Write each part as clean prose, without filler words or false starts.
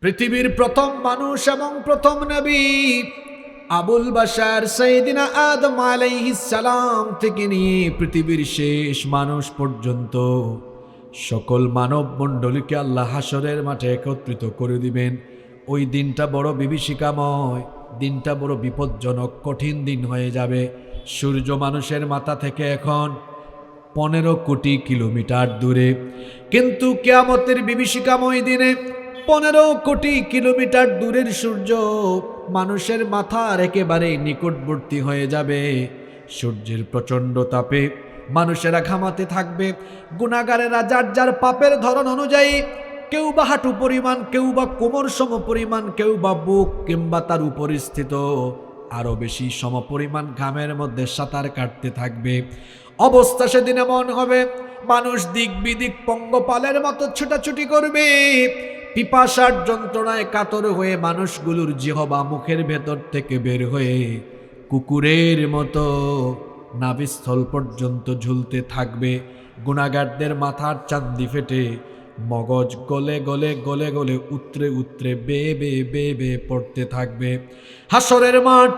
পৃথিবীর প্রথম মানুষ এবং প্রথম নবী আবুল বাশার সাইয়েদিনা আদম আলাইহিস সালাম থেকে নিয়ে পৃথিবীর শেষ মানুষ পর্যন্ত সকল মানব মণ্ডলীকে আল্লাহ হাসরের মাঠে একত্রিত করে দিবেন। ওই দিনটা বড় বিভীষিকাময়, দিনটা বড় বিপজ্জনক, কঠিন দিন হয়ে যাবে। সূর্য মানুষের মাথা থেকে এখন 15 কোটি কিলোমিটার দূরে, কিন্তু কিয়ামতের বিভীষিকাময় দিনে 15 কোটি কিলোমিটার দূরের সূর্য মানুষের মাথার একেবারে নিকটবর্তী হয়ে যাবে। সূর্যের প্রচণ্ড তাপে মানুষেরা ঘামাতে থাকবে। গুনাহগারেরা যার যার পাপের ধরন অনুযায়ী কেউ বা হাঁটু পরিমাণ, কেউ বা কোমর সম পরিমাণ, কেউ বা বুক কিংবা তার উপরিস্থিত আরো বেশি সমপরিমাণ ঘামের মধ্যে সাঁতার কাটতে থাকবে। অবস্থা সেদিন এমন হবে, মানুষ দিক বিদিক পঙ্গপালের মতো ছুটাছুটি করবে। পিপাসার যন্ত্রণায় কাতর হয়ে মানুষগুলোর জিহবা মুখের ভেতর থেকে বের হয়ে কুকুরের মতো নাভিস্থল পর্যন্ত ঝুলতে থাকবে। গুনাহগারদের মাথার চান্দি ফেটে মগজ গলে গলে গলে গলে উতরে উতরে বে পড়তে থাকবে। হাসরের মাঠ,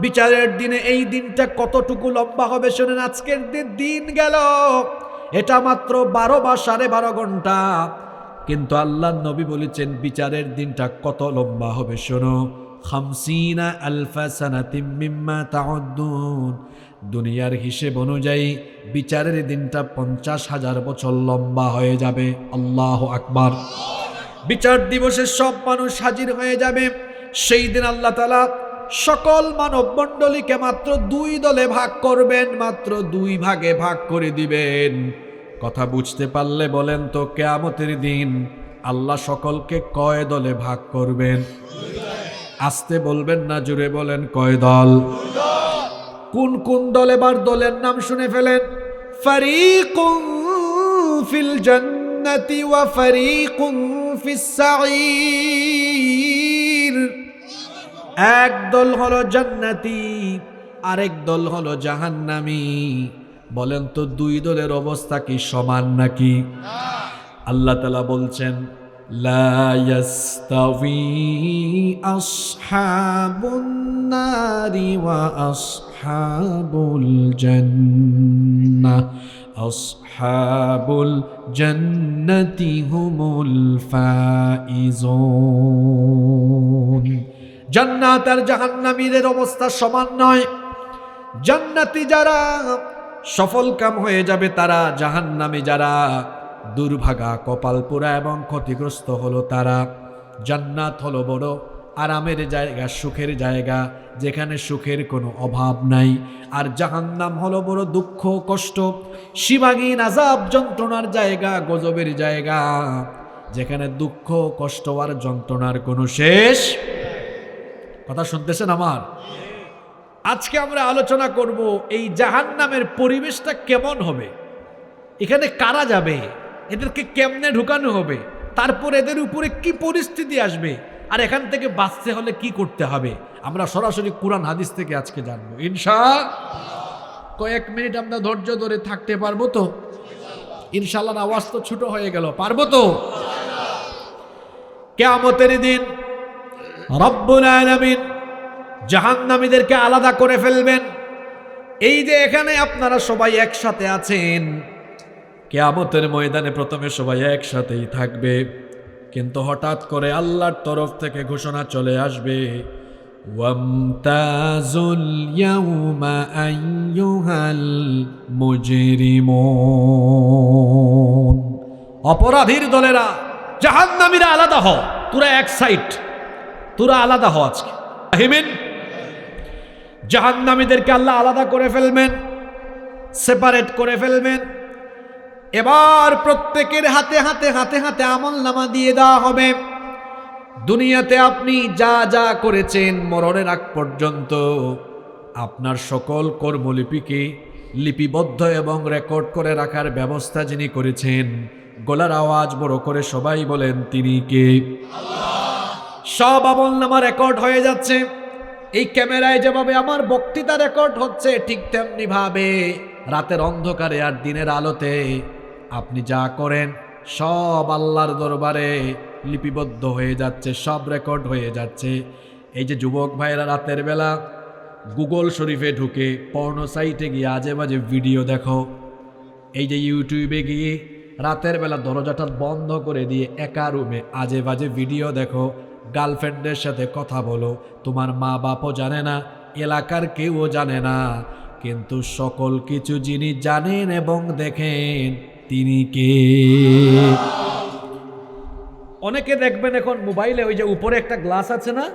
বিচারের দিনে এই দিনটা কতটুকু লম্বা হবে শোনেন। আজকের দিন গেল, এটা মাত্র 12 বা 12.5 ঘন্টা, কিন্তু আল্লাহ নবী বলেছেন বিচারের দিনটা কত লম্বা হবে শোনো। 50 আলফা সানাতিম মিম্মা তাউদ্দুন। দুনিয়ার হিসেব অনুযায়ী বিচারের দিনটা 50,000 বছর লম্বা হয়ে যাবে। আল্লাহু আকবার। বিচার দিবসে সব মানুষ হাজির হয়ে যাবে। সেই দিন আল্লাহ তাআলা সকল মানব মণ্ডলীকে মাত্র 2 দলে ভাগ করবেন, মাত্র 2 ভাগে ভাগ করে দিবেন। কথা বুঝতে পারলে বলেন তো, কিয়ামতের দিন আল্লাহ সকলকে কয় দলে ভাগ করবেন? আস্তে বলবেন না, জোরে বলেন, কয় দল? কোন কোন দল? এবার দলের নাম শুনে ফেলেন। ফারিকুন ফিল জান্নাতি ওয়া ফারিকুন ফিস সাঈর। এক দল হলো জান্নাতি, আরেক দল হলো জাহান্নামী। বলেন তো 2 দলের অবস্থা কি সমান নাকি? আল্লাহ তাআলা বলছেন, লা ইয়াস্তাওয়ি আসহাবুন নারি ওয়া আসহাবুল জান্নাহ, আসহাবুল জান্নাতি হুমুল ফাইজুন। জান্নাত আর জাহান্নামীদের অবস্থা সমান নয়। জান্নাতি যারা সফল কাম হয়ে যাবে তারা, জাহান্নামী যারা দুর্ভাগা, কপাল পোড়া এবং ক্ষতিগ্রস্ত হলো তারা। জান্নাত হলো বড় আরামের জায়গা, সুখের জায়গা, যেখানে সুখের কোনো অভাব নাই। আর জাহান্নাম হলো বড় দুঃখ, কষ্ট, সীমাহীন আযাব, যন্ত্রণার জায়গা, গজবের জায়গা, যেখানে দুঃখ, কষ্ট আর যন্ত্রণার কোনো শেষ। কথা শুনতেছেন আমার? আজকে আমরা আলোচনা করব এই জাহান্নামের পরিবেশটা কেমন হবে, এখানে কারা যাবে, এদেরকে কেমনে ঢুকানো হবে, তারপর এদের উপরে কি পরিস্থিতি আসবে, আর এখান থেকে বাঁচতে হলে কি করতে হবে। আমরা সরাসরি কুরআন হাদিস থেকে আজকে জানবো ইনশাআল্লাহ। কয়েক মিনিট আমরা ধৈর্য ধরে থাকতে পারবো তো? ইনশাআল্লাহ। আওয়াজ তো ছোট হয়ে গেল, পারবো তো? কিয়ামতের দিন রব্বুল আলামিন জাহান্নামীদেরকে আলাদা করে ফেলবেন। এই যে এখানে আপনারা সবাই একসাথে আছেন, কিয়ামতের ময়দানে প্রথমে সবাই একসাথেই থাকবে, কিন্তু হঠাৎ করে আল্লাহর তরফ থেকে ঘোষণা চলে আসবে, ওয়ামতাজুল ইয়াউমা আইয়ুহাল মুজরিমুন। অপরাধীর দলেরা, জাহান্নামীরা আলাদা হও, তোরা এক সাইড, তোরা আলাদা হও আজকে। আহিমিন। জাহান্নামীদেরকে আল্লাহ আলাদা করে ফেলবেন, সেপারেট করে ফেলবেন। এবার প্রত্যেকের হাতে হাতে হাতে হাতে আমলনামা দিয়ে দেওয়া হবে। দুনিয়াতে আপনি যা যা করেছেন মরণের আগ পর্যন্ত, আপনার সকল কর্মলিপিকে লিপিবদ্ধ এবং রেকর্ড করে রাখার ব্যবস্থা যিনি করেছেন, গলার আওয়াজ বড় করে সবাই বলেন, তিনি কে? সব আমলনামা রেকর্ড হয়ে যাচ্ছে। এই ক্যামেরায় যেভাবে আমার বক্তৃতা রেকর্ড হচ্ছে, ঠিক তেমনি ভাবে রাতের অন্ধকারে আর দিনের আলোতে আপনি যা করেন সব আল্লাহর দরবারে লিপিবদ্ধ হয়ে যাচ্ছে, সব রেকর্ড হয়ে যাচ্ছে। এই যে যুবক ভাইরা রাতের বেলা গুগল শরীফে ঢুকে পর্নো সাইটে গিয়ে আজে বাজে ভিডিও দেখো, এই যে ইউটিউবে গিয়ে রাতের বেলা দরজাটা বন্ধ করে দিয়ে একা রুমে আজে বাজে ভিডিও দেখো, গার্লফ্রেন্ডের সাথে কথা বলো, তোমার মা বাপও জানে না, এলাকার কেউও জানে না, কিন্তু সকল কিছু যিনি জানেন এবং দেখেন তিনি কে? অনেকে দেখবেন এখন মোবাইলে ওই যে উপরে একটা গ্লাস আছে না,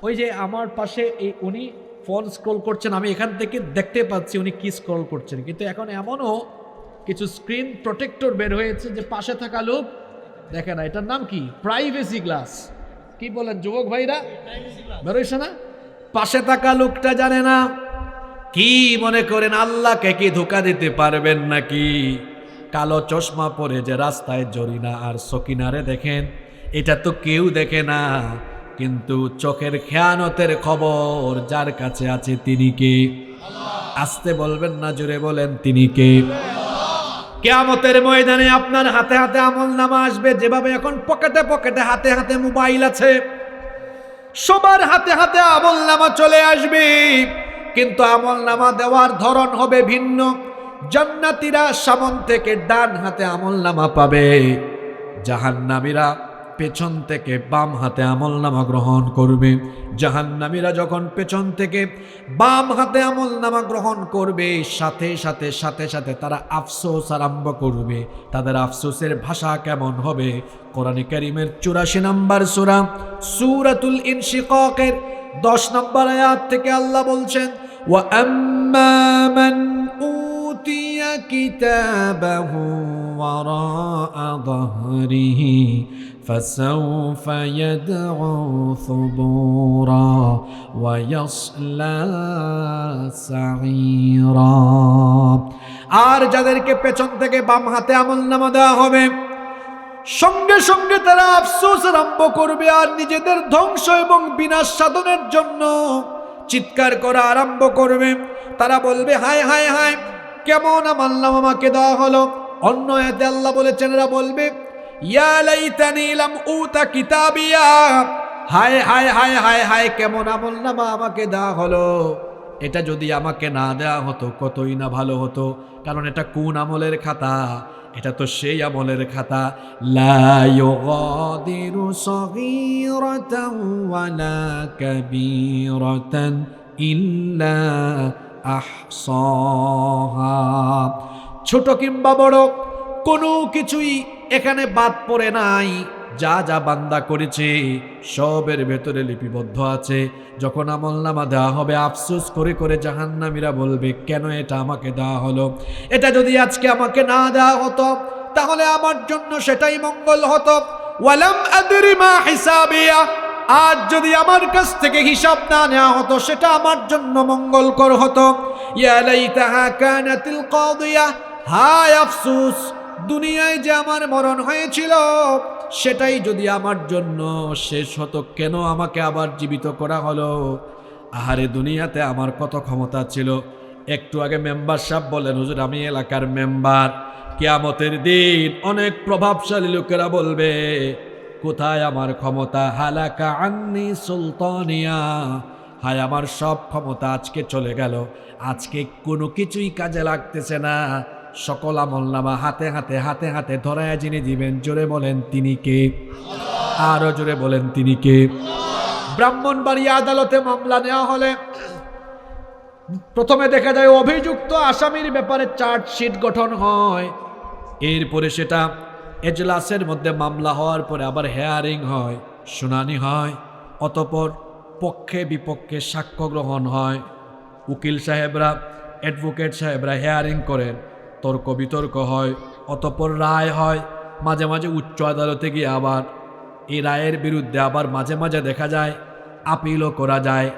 ওই যে আমার পাশে এই উনি ফোন স্ক্রল করছেন, আমি এখান থেকে দেখতে পাচ্ছি উনি কি স্ক্রল করছেন, কিন্তু এখন এমনও কিছু স্ক্রিন প্রোটেক্টর বের হয়েছে যে পাশে থাকা লোক দেখে না। এটার নাম কি? Privacy glass. কি বলেন যুবক ভাইরা? বের হয়েছে না? পাশে থাকা লোকটা জানে না। কি মনে করেন আল্লাহকে কি ধোঁকা দিতে পারবেন নাকি? কালো চশমা পরে যে রাস্তায় জরিনা আর সকিনারে দেখেন, এটা তো কেউ দেখে না, কিন্তু চোখের খেয়ানতের খবর যার কাছে আছে তিনি কে? আসতে বলবেন না, জোরে বলেন তিনি কে? কিয়ামতের ময়দানে আপনার হাতে হাতে আমলনামা আসবে। যেভাবে এখন পকেটে পকেটে হাতে হাতে মোবাইল আছে, সবার হাতে হাতে আমলনামা চলে আসবে, কিন্তু আমলনামা দেওয়ার ধরন হবে ভিন্ন। জান্নাতীরা সামন থেকে ডান হাতে আমলনামা পাবে, জাহান্নামীরা পেছন থেকে বাম হাতে আমলনামা গ্রহণ করবে। জাহান্নামীরা যখন পেছন থেকে বাম হাতে আমলনামা গ্রহণ করবে, সাথে সাথে সাথে সাথে তারা আফসোস আরম্ভ করবে। তাদের আফসোসের ভাষা কেমন হবে? কোরআনে কারীমের 84 নম্বর সূরা সূরাতুল ইনশিকাকের 10 নম্বর আয়াত থেকে আল্লাহ বলছেন, ওয়া আম্মা মান উতিয়া কিতাবাহু ওয়ারাআ যাহরিহি فسوف يدعو ثبورا ويصلى سعيرا। আর যাদেরকে পেছন থেকে বাম হাতে আমলনামা দেওয়া হবে, সঙ্গে সঙ্গে তারা আফসোস আরম্ভ করবে আর নিজেদের ধ্বংস এবং বিনাশ সাধনের জন্য চিৎকার করা আরম্ভ করবে। তারা বলবে, হায় হায় হায়, কেমন আমলনামা আমাকে দেওয়া হলো। অন্য আয়াতে আল্লাহ বলেছেন, এরা বলবে, ইয়া লাইতানি লাম উতা কিতাবিয়া, হায় হায় হায় হায় হায়, কেমন আমলনামা আমাকে দেওয়া হলো। এটা যদি আমাকে না দেওয়া হতো কতই না ভালো হতো, কারণ এটা কোন আমলের খাতা? এটা তো সেই আমলের খাতা। লা ইউগাদিরু সগীরাতান ওয়ালা কাবীরাতান ইল্লা আহসাহা। ছোট কিংবা বড় কোনো কিছুই এখানে বাদ পড়ে নাই। যা যা বান্দা করেছে সবের ভেতরে লিপিবদ্ধ আছে। যখন আমলনামা দেওয়া হবে, আফসোস করে করে জাহান্নামীরা বলবে, কেন এটা আমাকে দেওয়া হলো? এটা যদি আজকে আমাকে না দেওয়া হতো তাহলে আমার জন্য সেটাই মঙ্গল হতো। ওয়ালাম আদরি মা হিসাবিয়া, আজ যদি আমার কাছ থেকে হিসাব না নেওয়া হতো সেটা আমার জন্য মঙ্গলকর হতো। ইয়া লাইতাহা কানাতিল কাদিয়া, হায় আফসোস, দুনিয়ায় যে আমার মরণ হয়েছিল সেটাই যদি আমার জন্য শেষ হতো, কেন আমাকে আবার জীবিত করা হলো? আহারে, দুনিয়াতে আমার কত ক্ষমতা ছিল। একটু আগে মেম্বার সাহেব বলেন, হুজুর আমি এলাকার মেম্বার। কিয়ামতের দিন অনেক প্রভাবশালী লোকেরা বলবে, কোথায় আমার ক্ষমতা? হালাকা আন্নি সুলতানিয়া, হায় আমার সব ক্ষমতা আজকে চলে গেল, আজকে কোনো কিছুই কাজে লাগতেছে না। সকল আমলনামা হাতে হাতে হাতে হাতে ধরায় যিনি দিবেন, জোরে বলেন তিনি কে? আরো জোরে বলেন তিনি কে? ব্রাহ্মণবাড়িয়া আদালতে মামলা নেওয়া হলে প্রথমে দেখা যায় অভিযুক্ত আসামির ব্যাপারে চার্জশিট গঠন হয়, এরপরে সেটা এজলাসের মধ্যে মামলা হওয়ার পরে আবার হেয়ারিং হয়, শুনানি হয়, অতঃপর পক্ষে বিপক্ষে সাক্ষ্য গ্রহণ হয়, উকিল সাহেবরা অ্যাডভোকেট সাহেবরা হেয়ারিং করেন, তর্ক বিতর্ক হয়, অতঃপর রায় হয়। মাঝে মাঝে উচ্চ আদালতে গিয়ে আবার এই রায়ের বিরুদ্ধে আবার মাঝে মাঝে দেখা যায় আপিলও করা যায়।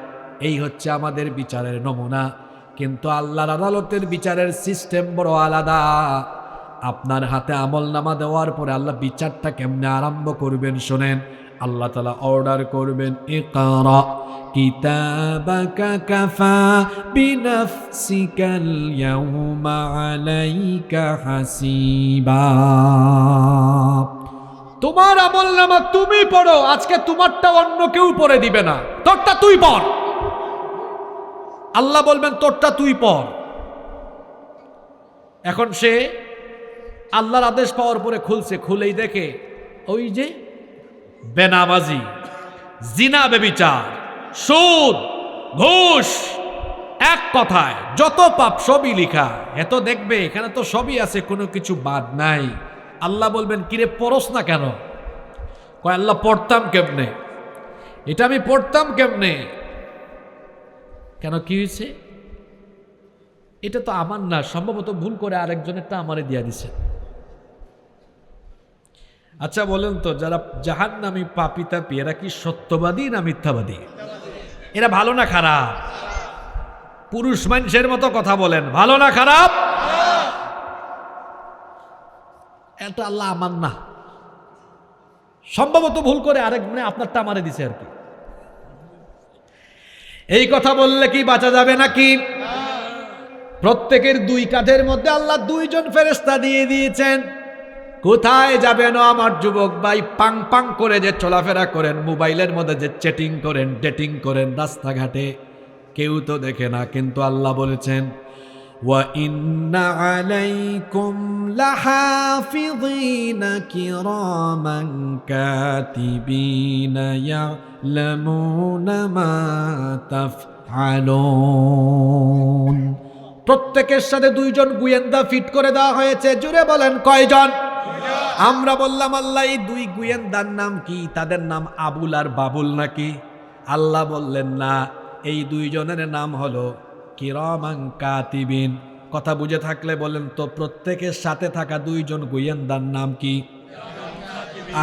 এই হচ্ছে আমাদের বিচারের নমুনা। কিন্তু আল্লাহর আদালতের বিচারের সিস্টেম বড় আলাদা। আপনার হাতে আমলনামা দেওয়ার পরে আল্লাহ বিচারটা কেমনে আরম্ভ করবেন শোনেন। আল্লাহ তাআলা অর্ডার করবেন, ইকরা কিতাবাকা কাফা বিনাফসিকাল ইয়াউমা আলাইকা হাসিবা। তোমার আমলনামা তুমি পড়ো, আজকে তোমারটা অন্য কেউ পড়ে দিবে না, তোরটা তুই পড়। আল্লাহ বলবেন তোরটা তুই পড়। এখন সে আল্লাহর আদেশ পাওয়ার পরে খুলছে, খুলেই দেখে ওই যে বেনামাজি, জিনা, বেবিচার, সুদ, ঘুষ, এক কথায় যত পাপ সবই লিখা। এত দেখবে এখানে তো সবই আছে, কোনো কিছু বাদ নাই। আল্লাহ বলবেন কিরে পড়স না কেন? কয় আল্লাহ পড়তাম কেমনে, এটা আমি পড়তাম কেমনে। কেন, কি হয়েছে? এটা তো আমার না, সম্ভবত ভুল করে আরেকজনেরটা আমারে দিয়া দিছে। আচ্ছা বলেন তো, যারা জাহান্নামী পাপী তাপী এরা কি সত্যবাদী না মিথ্যাবাদী? এরা ভালো না খারাপ? পুরুষ মানুষের মতো কথা বলেন, ভালো না খারাপ? এটা আল্লাহ আমার না, সম্ভবত ভুল করে আরেক আপনারটা আমারে দিছে আর কি। এই কথা বললে কি বাঁচা যাবে নাকি? প্রত্যেকের দুই কাঁধের মধ্যে আল্লাহ দুইজন ফেরেশতা দিয়ে দিয়েছেন। কোথায় যাবেন আমার যুবক ভাই? পাং পাং করে যে চলাফেরা করেন, মোবাইলের মধ্যে যে চ্যাটিং করেন, ডেটিং করেন রাস্তাঘাটে, কেউ তো দেখে না, কিন্তু আল্লাহ বলেছেন ওয়া ইন্না আলাইকুম লাহাফিযিনা কিরামান কাতিবিনা ইয়ালামুনা মা তাফআলুন। প্রত্যেকের সাথে দুইজন গোয়েন্দা ফিট করে দেওয়া হয়েছে। জুড়ে বলেন কয়জন? আমরা বললাম আল্লাহ এই দুই গোয়েন্দার নাম কি? তাদের নাম আবুল আর বাবুল নাকি? আল্লাহ বললেন না, এই দুইজনের নাম হলো কিরামান কাতিবিন। কথা বুঝে থাকলে বলেন তো প্রত্যেকের সাথে থাকা দুইজন গোয়েন্দার নাম কি?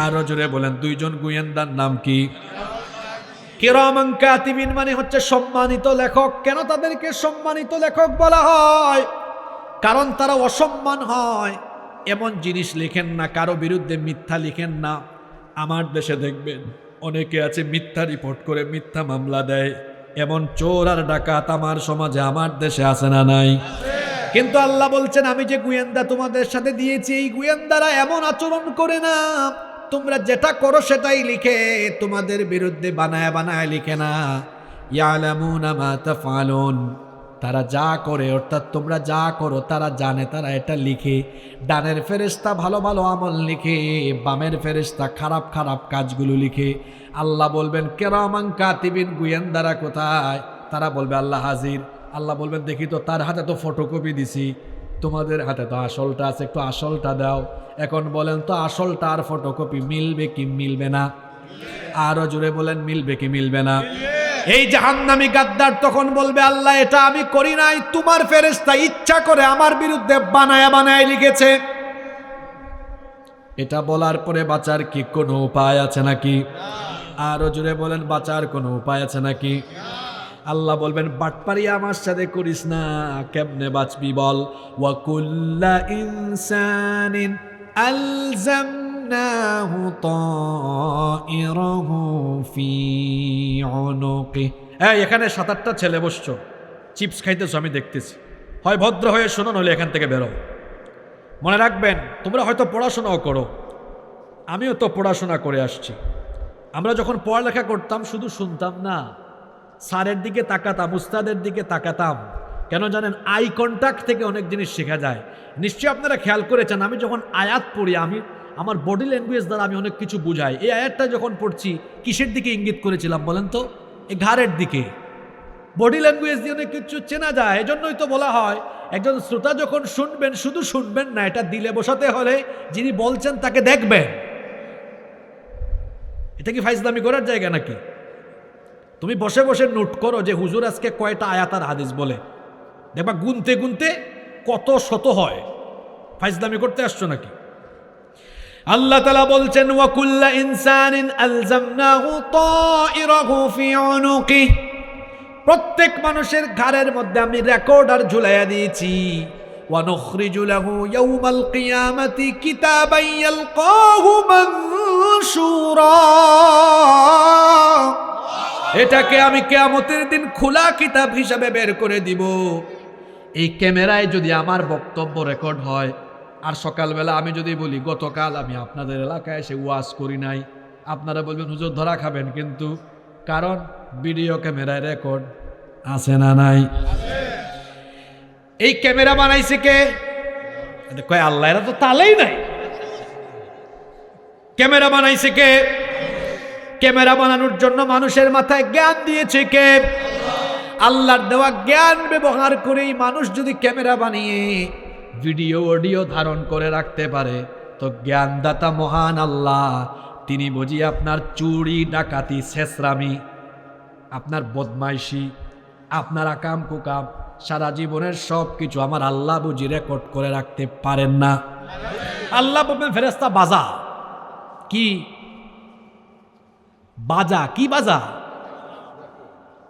আরো জোরে বলেন, দুইজন গোয়েন্দার নাম কি? কিরামান কাতিবিন মানে হচ্ছে সম্মানিত লেখক। কেন তাদেরকে সম্মানিত লেখক বলা হয়? কারণ তারা অসম্মান হয় এমন জিনিস লিখেন না, কারো বিরুদ্ধে মিথ্যা লিখেন না। আমার দেশে দেখবেন অনেকে আছে মিথ্যা রিপোর্ট করে মিথ্যা মামলা দেয়, এমন চোর আর ডাকাত আমার সমাজে, আমার দেশে আছে না নাই? কিন্তু আল্লাহ বলছেন আমি যে গোয়েন্দা তোমাদের সাথে দিয়েছি, এই গোয়েন্দারা এমন আচরণ করে না। তোমরা যেটা করো সেটাই লিখে, তোমাদের বিরুদ্ধে বানায় বানায় লিখে না। ইয়ালামুনা মা তাফআলুন, তারা যা করে অর্থাৎ তোমরা যা করো তারা জানে, তারা এটা লিখে। ডানের ফেরেশতা ভালো ভালো আমল লিখে, বামের ফেরেশতা খারাপ খারাপ কাজগুলো লিখে। আল্লাহ বলবেন কিরামান কাতিবিন, গোয়েন্দারা কোথায়? তারা বলবে আল্লাহ হাজির। আল্লাহ বলবেন দেখি তো, তার হাতে তো ফটোকপি দিছি, তোমাদের হাতে তো আসলটা আছে, একটু আসলটা দাও। এখন বলেন তো আসলটা আর ফটোকপি মিলবে কি মিলবে না? আরো জোরে বলেন, মিলবে কি মিলবে না? এই জাহান্নামী গাদ্দার তখন বলবে আল্লাহ এটা আমি করি নাই, তোমার ফেরেশতা ইচ্ছা করে আমার বিরুদ্ধে বানায়া বানায় লিখেছে। এটা বলার পরে বাঁচার কি কোনো উপায় আছে নাকি? আরো জোরে বলেন, বাঁচার কোনো উপায় আছে নাকি? আল্লাহ বলবেন বাটপারি আমার সাথে করিস না, কেমনে বাঁচবি বল? ওয়া কুল্লা ইনসানিন আলজামনাহু তাইরাহু ফি উনুকি। এখানে 7-8টা ছেলে বসছো, চিপস খাইতেছো, আমি দেখতেছি। হয় ভদ্র হয়ে শোনো, নইলে এখান থেকে বেরো। মনে রাখবেন তোমরা হয়তো পড়াশোনাও করো, আমিও তো পড়াশোনা করে আসছি। আমরা যখন পড়ালেখা করতাম শুধু শুনতাম না, স্যারের দিকে তাকাতাম, উস্তাদের দিকে তাকাতাম। কেন জানেন? আই কন্ট্যাক্ট থেকে অনেক জিনিস শেখা যায়। নিশ্চয়ই আপনারা খেয়াল করেছেন, আমি যখন আয়াত পড়ি, আমি আমার বডি ল্যাঙ্গুয়েজ দ্বারা আমি অনেক কিছু বুঝাই। এই আয়াতটা যখন পড়ছি কিসের দিকে ইঙ্গিত করেছিলাম বলেন তো? এই ঘাড়ের দিকে। বডি ল্যাঙ্গুয়েজ দিয়ে অনেক কিছু চেনা যায়। এজন্যই তো বলা হয় একজন শ্রোতা যখন শুনবেন শুধু শুনবেন না, এটা দিলে বসাতে হলে যিনি বলছেন তাকে দেখবেন। এটা কি ফাইজলামি করার জায়গা নাকি? তুমি বসে বসে নোট করো যে হুজুর আজকে কয়টা আয়াত আর হাদিস বলে, দেখবা গুনতে গুনতে কত শত হয়। ফাইজলামি করতে আসছো নাকি? আল্লাহ তাআলা বলছেন ওয়া কুল্লা ইনসানিন আলজামনাহু তাইরাহু ফি উনুকি, প্রত্যেক মানুষের ঘাড়ের মধ্যে আমি রেকর্ডার ঝুলাইয়া দিয়েছি। ওয়া নুখরিজু লাহু ইয়াউমাল কিয়ামাতি কিতাবান ইয়ালকাহু মানশুরা, এটাকে আমি কিয়ামতের দিন খোলা কিতাব হিসাবে বের করে দিব। এই ক্যামেরায় যদি আমার বক্তব্য রেকর্ড হয়, আর সকালবেলা আমি যদি বলি গতকাল আমি আপনাদের এলাকায় এসে ওয়াজ করি নাই, আপনারা বলবেন হুজুর ধরা খাবেন, কিন্তু কারণ ভিডিও ক্যামেরায় রেকর্ড আছে না নাই? এই ক্যামেরা বানাইছে কে? কয় আল্লাহ, এরা তো তালেই নাই। ক্যামেরা বানাইছে কে? ক্যামেরা বানানোর জন্য মানুষের মাথায় জ্ঞান দিয়েছে কে? আল্লাহর দেওয়া জ্ঞান ব্যবহার করেই মানুষ যদি ক্যামেরা বানিয়ে ভিডিও অডিও ধারণ করে রাখতে পারে, তো জ্ঞানদাতা মহান আল্লাহ তিনি বুঝি আপনার চুরি ডাকাতি ছেঁচড়ামি, আপনার বদমাইশি, আপনার আকাম কুকাম সারা জীবনের সব কিছু আমার আল্লাহ বুঝি রেকর্ড করে রাখতে পারেন না? আল্লাহ বলবেন ফেরেশতা বাজা। কি বাজা? কি বাজা?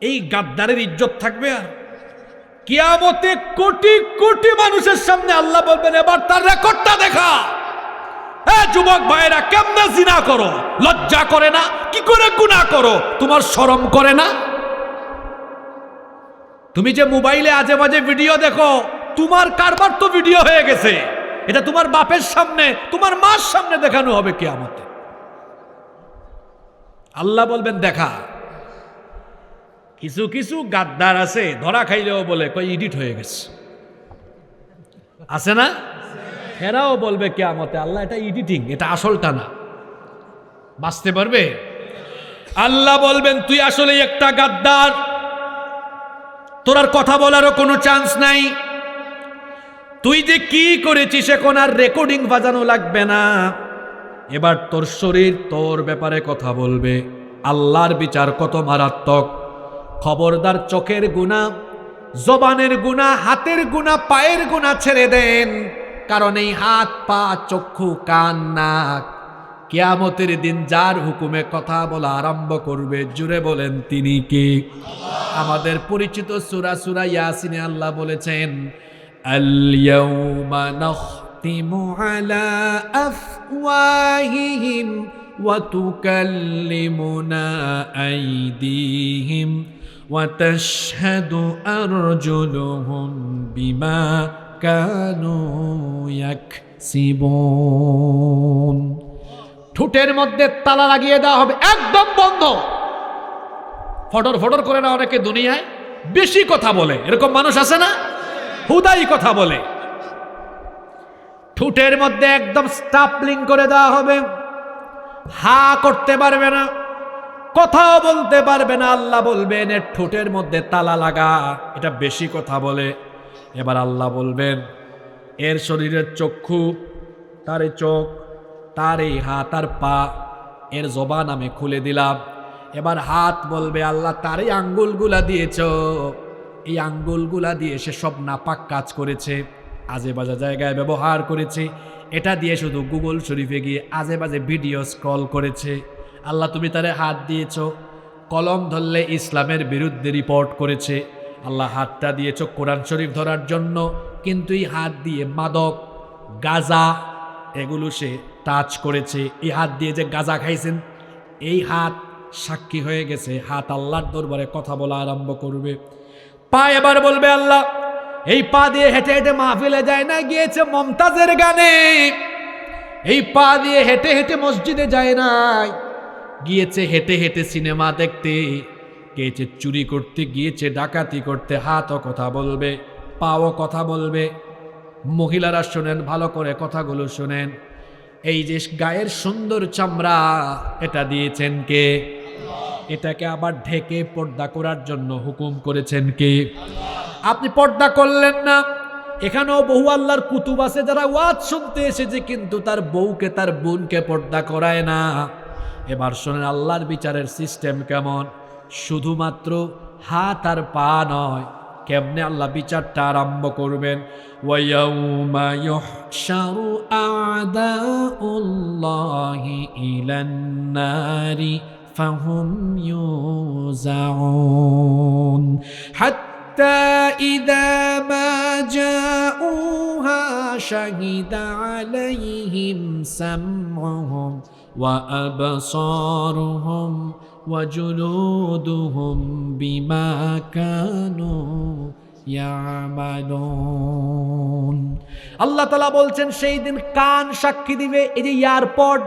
এই গাদ্দারের ইজ্জত থাকবে? আর কিয়ামতে কোটি কোটি মানুষের সামনে আল্লাহ বলবেন এবার তার রেকর্ডটা দেখা। হ্যাঁ যুবক ভাইয়েরা, কেমনে জিনা করো? লজ্জা করে না? কি করে গুনাহ করো? তোমার শরম করে না? তুমি যে মোবাইলে আজে বাজে ভিডিও দেখো, তোমার কারবার তো ভিডিও হয়ে গেছে। এটা তোমার বাপের সামনে, তোমার মার সামনে দেখানো হবে কিয়ামতে। আল্লাহ বলবেন দেখা। কিছু কিছু গাদ্দার আছে, ধরা খাইলেও বলে কই এডিট হয়ে গেছে, আছে না? এরাও বলবে কিয়ামতে আল্লাহ এটা এডিটিং, এটা আসলটা না। বাঁচতে পারবে? আল্লাহ বলবেন তুই আসলে একটা গাদ্দার, তোর আর কথা বলারও কোনো চান্স নাই। তুই যে কি করেছিস এখন আর রেকর্ডিং বাজানো লাগবে না, এবার তোর শরীর তোর ব্যাপারে কথা বলবে। আল্লাহর বিচার কত মারাত্মক! খবরদার চোখের গুনাহ, জবানের গুনাহ, হাতের গুনাহ, পায়ের গুনাহ ছেড়ে দেন, কারণ এই হাত পা চক্ষু কান নাক কিয়ামতের দিন যার হুকুমে কথা বলা আরম্ভ করবে, জুড়ে বলেন তিনি কে? আমাদের পরিচিত সূরা ইয়াসিনে আল্লাহ বলেছেন আল ইয়াউমা নাখতিমু আলা আফওয়াহিহিম ওয়া তুকাল্লিমুনা আইদিহিম ওয়া তাশহাদু আরজুলুহুম বিমা কানু ইয়াকসিবুন। ঠোঁটের মধ্যে তালা লাগিয়ে দেওয়া হবে, একদম বন্ধ। ফটর ফটর করে না, অনেকে দুনিয়ায় বেশি কথা বলে, এরকম মানুষ আছে না? হুদাই কথা বলে। ঠোঁটের মধ্যে একদম স্টাপলিং করে দেওয়া হবে, হা করতে পারবে না, কথাও বলতে পারবে না। আল্লাহ বলবেন এর ঠোঁটের মধ্যে তালা লাগা, এটা বেশি কথা বলে। এবার আল্লাহ বলবেন এর শরীরের চক্ষু, তার এই চোখ, তার এই হাত আর পা, এর জবান আমি খুলে দিলাম। এবার হাত বলবে আল্লাহ তার এই আঙ্গুলগুলা দিয়েছ, এই আঙ্গুলগুলা দিয়ে সে সব নাপাক কাজ করেছে, আজে বাজে জায়গায় ব্যবহার করেছে, এটা দিয়ে শুধু গুগল শরীফে গিয়ে আজে বাজে ভিডিও স্ক্রল করেছে। আল্লাহ তুমি তারে হাত দিয়েছ, কলম ধরলে ইসলামের বিরুদ্ধে রিপোর্ট করেছে। আল্লাহ হাতটা দিয়েছ কোরআন শরীফ ধরার জন্য, কিন্তু এই হাত দিয়ে মাদক, গাঁজা এগুলো সে টাচ করেছে। এই হাত দিয়ে যে গাঁজা খাইছেন, এই হাত সাক্ষী হয়ে গেছে। হাত আল্লাহর দরবারে কথা বলা আরম্ভ করবে। পা এবার বলবে আল্লাহ এই পা দিয়ে হেঁটে হেঁটে মাহফিলে যায় না, গিয়েছে মমতাজের গানে। এই পা দিয়ে হেঁটে হেঁটে মসজিদে যায় নাই, গিয়েছে হেঁটে হেঁটে সিনেমা দেখতে, গিয়েছে চুরি করতে, গিয়েছে ডাকাতি করতে। হাতও কথা বলবে, পাও কথা বলবে। মহিলারা শোনেন ভালো করে, কথাগুলো শোনেন। এই যে গায়ের সুন্দর চামড়া, এটা দিয়েছেন কে? এটাকে আবার ঢেকে পর্দা করার জন্য হুকুম করেছেন কে? আপনি পর্দা করলেন না। এখানেও বহু আল্লাহর কুতুব আছে যারা ওয়াজ শুনতে এসেছে, কিন্তু তার বউকে, তার বোনকে পর্দা করায় না। এবার শোনেন আল্লাহর বিচারের সিস্টেম কেমন। শুধুমাত্র হাত আর পা নয়, কেমনে আল্লাহ বিচারটা আরম্ভ করবেন। ওয়ায়াউমা ইউহশারু আ'দাউল্লাহি ইলান নারি ফাহুম ইউজাউন হাত্তা ইযা মা জাউহা শাহিদা আলাইহিম সামউহুম ওয়া আবসারুহুম ওয়া জুলুদুহুম বিমা কানু ইয়ামালুন। আল্লাহ তাআলা বলছেন সেই দিন কান সাক্ষী দিবে। এই যে ইয়ারপড,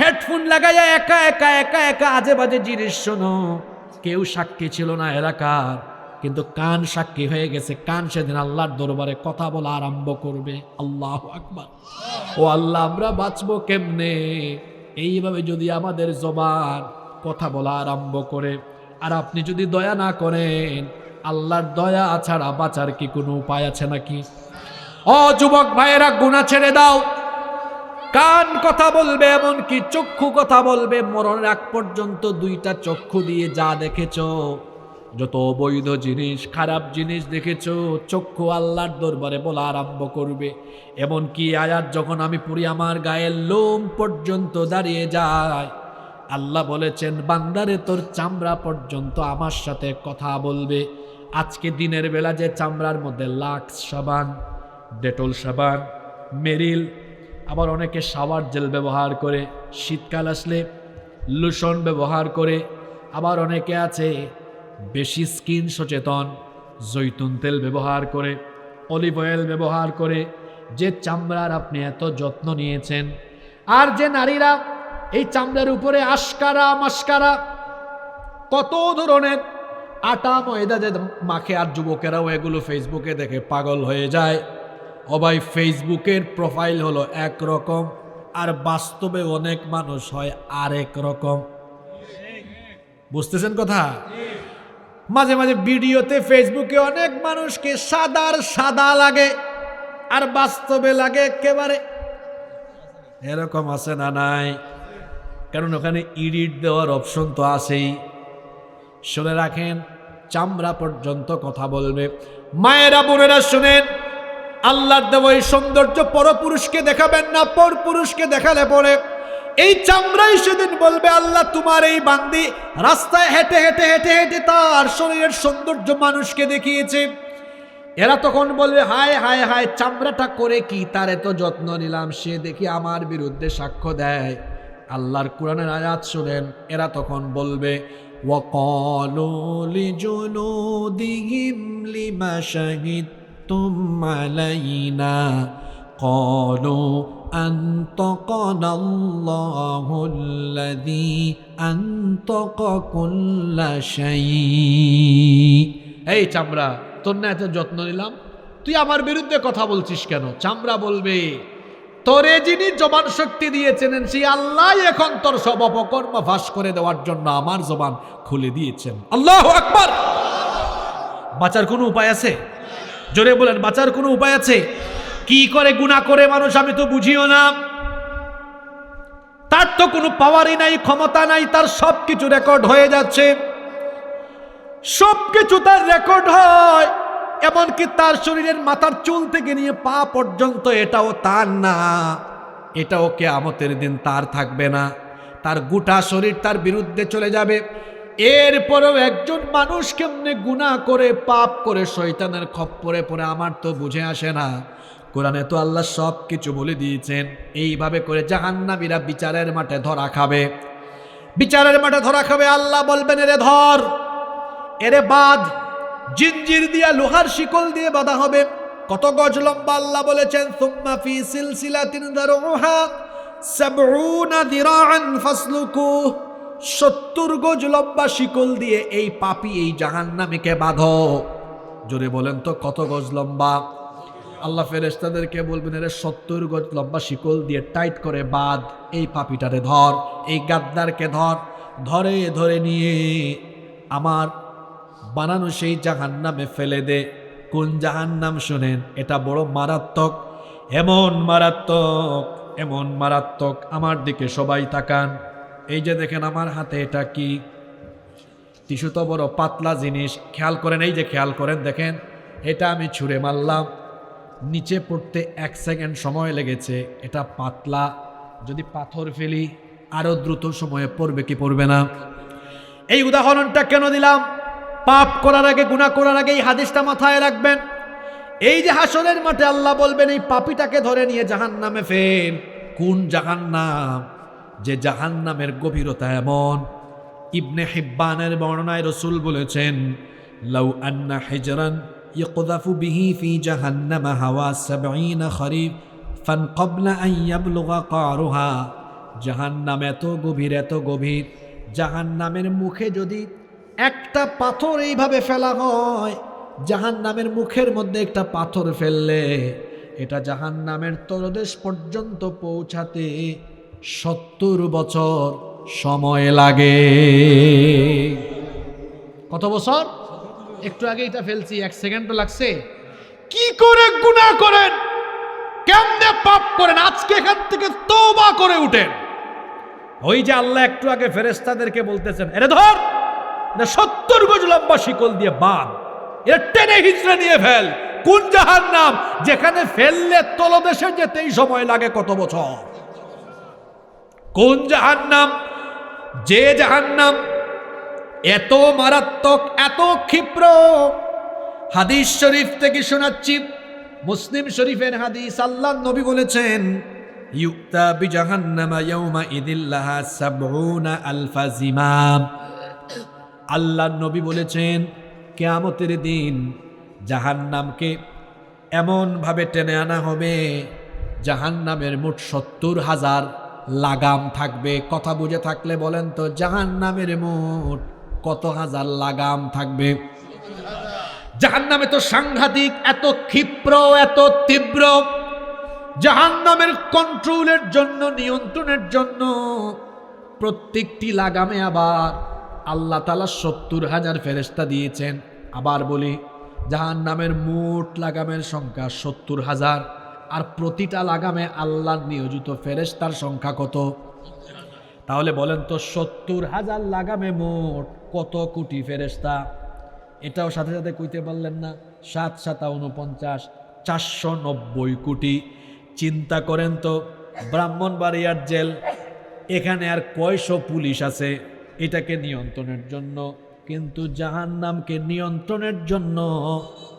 হেডফোন লাগাইয়া একা একা একা একা আজে বাজে জিনিস শোনো, কেউ সাক্ষী ছিল না এলাকার, কিন্তু কান সাক্ষী হয়ে গেছে। কান সেদিন আল্লাহর দরবারে কথা বলা আরম্ভ করবে। আল্লাহু আকবার। ও আল্লাহ, আমরা বাঁচবো কেমনে? এইভাবে যদি আমাদের জবান কথা বলা আরম্ভ করে, আর আপনি যদি দয়া না করেন, আল্লাহর দয়া ছাড়া বাঁচার কি কোনো উপায় আছে নাকি? ও যুবক ভাইয়েরা, গুনাহ ছেড়ে দাও। কান কথা বলবে, এমনকি চক্ষু কথা বলবে। মরণের আগ পর্যন্ত দুইটা চক্ষু দিয়ে যা দেখেছো, যত অবৈধ জিনিস, খারাপ জিনিস দেখেছো, চক্ষু আল্লাহর দরবারে বলা আরম্ভ করবে। এমনকি আয়াত যখন আমি পড়ি, আমার গায়ের লোম পর্যন্ত দাঁড়িয়ে যায়। আল্লাহ বলেছেন, বান্দারে তোর চামড়া পর্যন্ত আমার সাথে কথা বলবে। আজকে দিনের বেলা যে চামড়ার মধ্যে লাক্স সাবান, ডেটল সাবান, মেরিল, আবার অনেকে শাওয়ার জেল ব্যবহার করে, শীতকাল আসলে লোশন ব্যবহার করে, আবার অনেকে আছে বেশি স্কিন সচেতন, জৈতুন তেল ব্যবহার করে, অলিভ অয়েল ব্যবহার করে। যে চামড়ার আপনি এত যত্ন নিয়েছেন, আর যে নারীরা এই চামড়ার উপরে আশকারা মাস্কারা কত ধরনের আটা ময়দা যে মাখে, আর যুবকেরাও এগুলো ফেসবুকে দেখে পাগল হয়ে যায়। ও ভাই, ফেসবুকের প্রোফাইল হলো একরকম, আর বাস্তবে অনেক মানুষ হয় আরেক রকম। বুঝতেছেন কথা? মাঝে মাঝে ভিডিওতে ফেসবুকে অনেক মানুষকে সাদার সাদা লাগে, আর বাস্তবে লাগে একেবারে এরকম। আছে না নাই? কারণ ওখানে এডিট দেওয়ার অপশন তো আছেই। শুনে রাখেন, চামড়া পর্যন্ত কথা বলবে। মায়েরা বোনেরা শুনেন, আল্লাহর দেওয়া এই সৌন্দর্য পরপুরুষকে দেখাবেন না। পরপুরুষকে দেখালে পরে এই চামড়াই সেদিন বলবে, আল্লাহ তোমার এই বান্দি রাস্তায় হেঁটে হেঁটে হেঁটে হেঁটে তার শরীরের সৌন্দর্য মানুষকে দেখিয়েছে। এরা তখন বলবে, হায় হায় হায়, চামড়াটা করে কি, তার এত যত্ন নিলাম, সে দেখি আমার বিরুদ্ধে সাক্ষ্য দেয়। আল্লাহর কোরআনের আয়াত শুনেন, এরা তখন বলবে, ওয়াকালু লিজুলুদিহিম লিমা শাহিদতুম আলাইনা ক্বালু আনতাকানা আল্লাহুল্লাযী আনতাকা কুল্লা শাই। এই চামড়া, তোর না এত যত্ন নিলাম, তুই আমার বিরুদ্ধে কথা বলছিস কেন? চামড়া বলবে, তোরে যিনি জবান শক্তি দিয়েছেন, সেই আল্লাহ এখন তোর সব অপকর্ম ফাঁস করে দেওয়ার জন্য আমার জবান খুলে দিয়েছেন। আল্লাহু আকবার। বাঁচার কোনো উপায় আছে? জোরে বলেন, বাঁচার কোনো উপায় আছে? কি করে গুনাহ করে মানুষ আমি তো বুঝিও না। তার তো কোনো পাওয়ারই নাই, ক্ষমতা নাই, তার সবকিছু রেকর্ড হয়ে যাচ্ছে, সবকিছু তার রেকর্ড হয়। এমনকি তার শরীরের মাথার চুল থেকে নিয়ে পা পর্যন্ত এটাও তার না, এটাও কিয়ামতের দিন তার থাকবে না। তার গোটা শরীর তার বিরুদ্ধে চলে যাবে। এরপরেও একজন মানুষ কেমনে গুনাহ করে, পাপ করে, শয়তানের খপ্পরে পড়ে, আমার তো বুঝে আসে না। কোরআনে তো আল্লাহ সব কিছু বলে দিয়েছেন। এইভাবে করে জাহান্নামীরা বিচারের মাঠে ধরা খাবে। বিচারের মাঠে ধরা খাবে। আল্লাহ বলবেন, এরে ধর, এরে বাঁধ। জিঞ্জির দিয়া, লোহার শিকল দিয়ে বাঁধা হবে। কত গজ লম্বা? আল্লাহ বলেছেন, সুম্মা ফি সিলসিলাতিন দারউহা ৭০ যিরাআন ফাসলুকু। ৭০ গজ লম্বা শিকল দিয়ে এই পাপী, এই জাহান্নামীকে বাঁধো। জোরে বলেন তো, কত গজ লম্বা? আল্লাহ ফেরেশতাদেরকে বলবেন, এর ৭০ গজ লম্বা শিকল দিয়ে টাইট করে বাঁধ। এই পাপীটারে ধর, এই গাদ্দারকে ধর। ধরে ধরে নিয়ে আমার বানানো সেই জাহান্নামে ফেলে দে। কোন জাহান্নাম শুনেন? এটা বড় মারাত্মক, এমন মারাত্মক, এমন মারাত্মক। আমার দিকে সবাই তাকান। এই যে দেখেন আমার হাতে, এটা কি? টিস্যু তো বড় পাতলা জিনিস। খেয়াল করেন, এই যে খেয়াল করেন, দেখেন এটা আমি ছুঁড়ে মারলাম, নিচে পড়তে 1 সেকেন্ড সময় লেগেছে। এটা পাতলা, যদি পাথর ফেলি আরো দ্রুত সময়ে পড়বে কি পড়বে না? এই উদাহরণটা কেন দিলাম? পাপ করার আগে, গুনাহ করার আগে এই হাদিসটা মাথায় রাখবেন। এই যে হাসরের মাঠে আল্লাহ বলবেন, এই পাপীটাকে ধরে নিয়ে জাহান্নামে ফেল। কোন জাহান্নাম? যে জাহান্নামের গভীরতা এমন। ইবনে হিব্বানের বর্ণনায় রাসূল বলেছেন, লাউ আন্না হিজরান ইকযাফু বিহি ফি জাহান্নাম হাওয়া 70 খরিফান ক্বাবলা আন ইয়াবলুগা কারুহা। জাহান্নাম এত গভীর, জাহান্নামের মুখে যদি একটা পাথর এইভাবে ফেলা হয়, জাহান্নামের মুখের মধ্যে একটা পাথর ফেললে এটা জাহান্নামের তলদেশ পর্যন্ত পৌঁছাতে 70 বছর সময় লাগে। কত বছর? একটু আগে এটা ফেলছি, 1 সেকেন্ডও লাগছে। কি করে গুনাহ করেন, কেমনে পাপ করেন, আজকে এখান থেকে তওবা করে উঠেন। ওই যে আল্লাহ একটু আগে ফেরেশতাদেরকে বলতেছেন, এরে ধর, 70 গজ লম্বা শিকল দিয়ে বাঁধ, এটা টেনে হিজড়ে নিয়ে ফেল। কোন জাহান্নাম? যেখানে ফেললে তলদেশে যেতেই সময় লাগে কত বছর। কোন জাহান্নাম? যে জাহান্নাম এত মারাত্মক, এত ক্ষিপ্র। হাদিস শরীফ থেকে শোনাচ্ছি, মুসলিম শরীফের হাদিস। আল্লাহর নবী বলেছেন, ইউক্তা বিজাহান্নামা ইয়াউমা ইদিল্লাহা 70 আলফা জিমাম। আল্লাহর নবী বলেছেন, কিয়ামতের দিন জাহান্নামকে এমন ভাবে টেনে আনা হবে, জাহান্নামের মোট 70,000 লাগাম থাকবে। কথা বুঝে থাকলে বলেন তো, জাহান্নামের মোট কত হাজার লাগাম থাকবে? জাহান্নামে তো সাংঘাতিক, এত ক্ষিপ্র, এত তীব্র। জাহান্নামের কন্ট্রোলের জন্য, নিয়ন্ত্রণের জন্য প্রত্যেকটি লাগামে আবার আল্লাহ তাআলা 70,000 ফেরেশতা দিয়েছেন। আবার বলি, জাহান্নামের মোট লাগামের সংখ্যা 70,000, আর প্রতিটা লাগামে আল্লাহর নিয়োজিত ফেরেশতার সংখ্যা কত? তাহলে বলেন তো, 70,000 লাগামে মোট কত কোটি ফেরেশতা? এটাও সাথে সাথে কইতে পারলেন না? 7 7 49, 490 কোটি। চিন্তা করেন তো, ব্রাহ্মণবাড়িয়ার জেল, এখানে আর কয়শো পুলিশ আছে এটাকে নিয়ন্ত্রণের জন্য, কিন্তু জাহান্নামকে নিয়ন্ত্রণের জন্য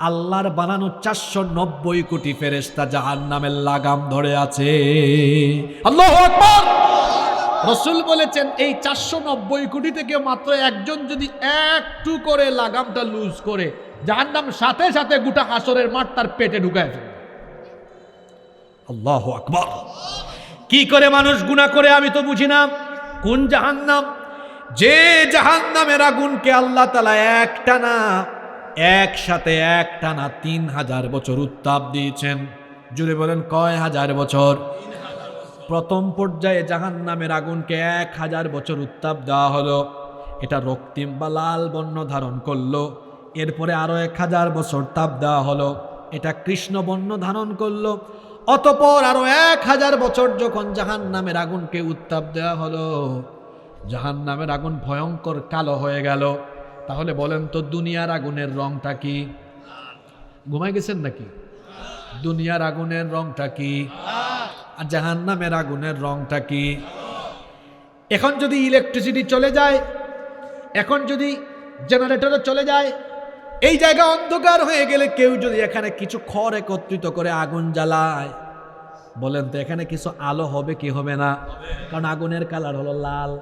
আল্লাহর বানানো 490 কোটি ফেরেশতা জাহান্নামের লাগাম ধরে আছে। আল্লাহু আকবার। রাসূল বলেছেন, এই 490 কোটি থেকে মাত্র একজন যদি একটু করে লাগামটা লুজ করে, জাহান্নাম সাথে সাথে গোটা হাসরের মাঠ তার পেটে ঢুকায় ফেলে। আল্লাহু আকবার। কি করে মানুষ গুনাহ করে আমি তো বুঝি না। কোন জাহান্নাম? যে জাহান্নামের আগুনকে আল্লাহ তাআলা একসাথে 3000 বছর উত্তাপ দিয়েছেন। জুড়ে বলেন, কয় হাজার বছর? প্রথম পর্যায়ে জাহান্নামের আগুনকে 1000 বছর উত্তাপ দেওয়া হলো, এটা রক্তিম বা লাল বর্ণ ধারণ করলো। এরপরে আরো 1000 বছর তাপ দেওয়া হলো, এটা কৃষ্ণ বর্ণ ধারণ করলো। অতঃপর আরো 1000 বছর যখন জাহান্নামের আগুনকে উত্তাপ দেওয়া হলো, জাহান্নামের আগুন ভয়ঙ্কর কালো হয়ে গেল। তাহলে বলেন তো, দুনিয়ার আগুনের রংটা কি? ঘুমাই গেছেন নাকি? দুনিয়ার আগুনের রংটা কি? আর জাহান্নামের আগুনের রংটা কি? এখন যদি ইলেকট্রিসিটি চলে যায়, এখন যদি জেনারেটরও চলে যায়, এই জায়গা অন্ধকার হয়ে গেলে কেউ যদি এখানে কিছু খড় একত্রিত করে আগুন জ্বালায়, বলেন তো এখানে কিছু আলো হবে কি হবে না? কারণ আগুনের কালার হলো লাল,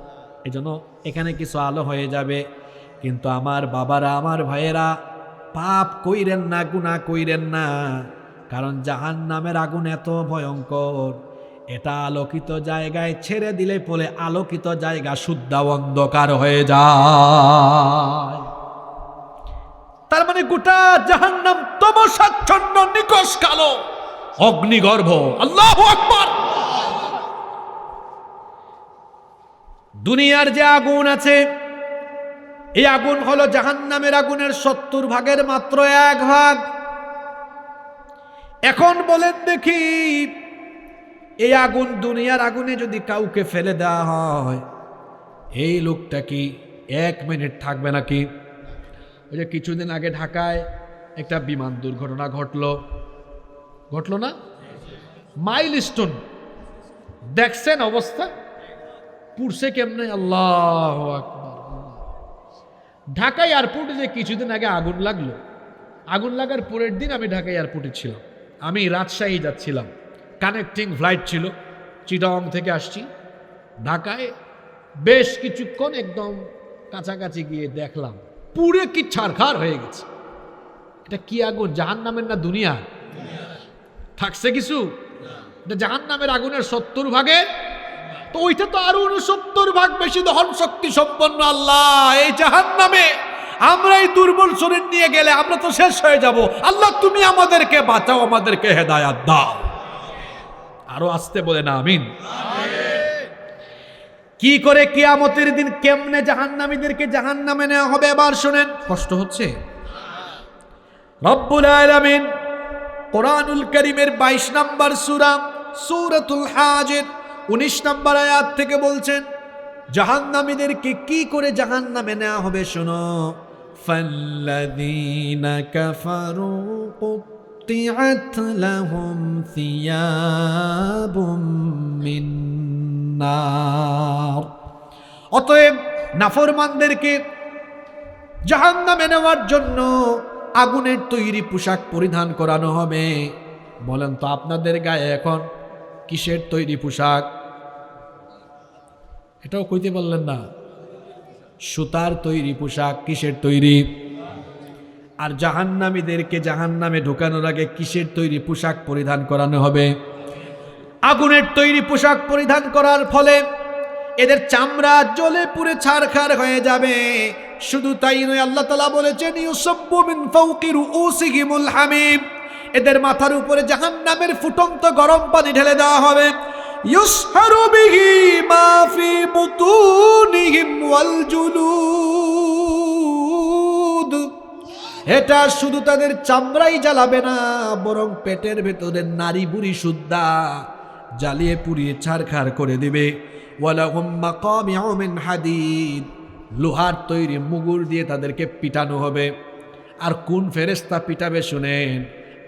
এই জন্য এখানে কিছু আলো হয়ে যাবে। কিন্তু আমার বাবারা, আমার ভাইয়েরা, পাপ কইরেন না, গুনাহ কইরেন না, কারণ জাহান্নামের আগুন এত ভয়ঙ্কর, এটা আলোকিত জায়গায় ছেড়ে দিলে পরে আলোকিত জায়গা শুদ্ধ অন্ধকার হয়ে যায়। তার মানে গোটা জাহান্নাম তমসাচ্ছন্ন, নিকষ কালো, অগ্নিগর্ভ। আল্লাহু আকবার। দুনিয়ার যে আগুন আছে, এই আগুন হলো জাহান্নামের আগুনের 70 ভাগের মাত্র 1 ভাগ। এখন বলেন দেখি, এই আগুন, দুনিয়ার আগুনে যদি কাউকে ফেলে দেওয়া হয়, এই লোকটা কি 1 মিনিট থাকবে নাকি? ওই যে কিছুদিন আগে ঢাকায় একটা বিমান দুর্ঘটনা ঘটলো না? মাইলস্টোন দেখছেন অবস্থা? পুড়ছে কেমনে? আল্লাহু আকবার। ঢাকা এয়ারপোর্টে যে কিছুদিন আগে আগুন লাগলো, আগুন লাগার পরের দিন আমি ঢাকা এয়ারপোর্টে ছিলাম। আমি রাজশাহী যাচ্ছিলাম, কানেক্টিং ফ্লাইট ছিল, চিটাগং থেকে আসছি ঢাকায়। বেশ কিছুক্ষণ একদম কাছাকাছি গিয়ে দেখলাম পুরে কি ছারখার হয়ে গেছে। এটা কি আগুন, জাহান্নামের না দুনিয়া? থাকছে কিছু? এটা জাহান্নামের আগুনের 70 ভাগে, তো ওইটা তো আরো 69 ভাগ বেশি দহন শক্তি সম্পন্ন। আল্লাহ, এই জাহান্নামে আমরা এই দুর্বল শরীর নিয়ে গেলে আমরা তো শেষ হয়ে যাব। আল্লাহ, তুমি আমাদেরকে বাঁচাও, আমাদেরকে হেদায়াত দাও। আরো আসতে বলে না আমিন। কি করে কিয়ামতের দিন কেমনে জাহান্নামীদেরকে জাহান্নামে নেওয়া হবে এবার শুনেন। কষ্ট হচ্ছে? রব্বুল আলামিন কোরআনুল কারীমের 22 নম্বর সূরা সূরাতুল হাজের 19 নম্বর আয়াত থেকে বলছেন জাহান্নামীদেরকে কি করে জাহান্নামে নেওয়া হবে শোনো। ফাল্লাযীনা কাফারু কুত্তিআত লাহুম সিয়াবুম মিন নার। অতএব নাফরমানদেরকে জাহান্নামে নেওয়ার জন্য আগুনের তৈরি পোশাক পরিধান করানো হবে। বলেন তো আপনাদের গায়ে এখন কিসের তৈরি পোশাক? এটাও কইতে পারলেন না। সুতার তৈরি পোশাক। কিসের তৈরি? আর জাহান্নামীদেরকে জাহান্নামে ঢোকানোর আগে কিসের তৈরি পোশাক পরিধান করানো হবে? আগুনের তৈরি পোশাক পরিধান করার ফলে এদের চামড়া জ্বলে পুড়ে ছারখার হয়ে যাবে। শুধু তাই নয়, আল্লাহ তাআলা বলেছেন ইউসাব্বু মিন ফাওকি রুউসিহিমুল হামিম, এদের মাথার উপরে জাহান্নামের ফুটন্ত গরম পানি ঢেলে দেওয়া হবে। ইউসহারু বিহি মা ফি বুতুনিহিম ওয়াল জুলুদ, এটা শুধু তাদের চামড়াই জ্বালাবে না, বরং পেটের ভেতরের নারী বুড়ি সুদ্ধা জ্বালিয়ে পুড়িয়ে ছারখার করে দিবে। ওয়ালাহুম মাকামিউ মিন হাদিদ, লোহার তৈরি মুগুর দিয়ে তাদেরকে পিটানো হবে। আর কোন ফেরেশতা পিটাবে শুনেন।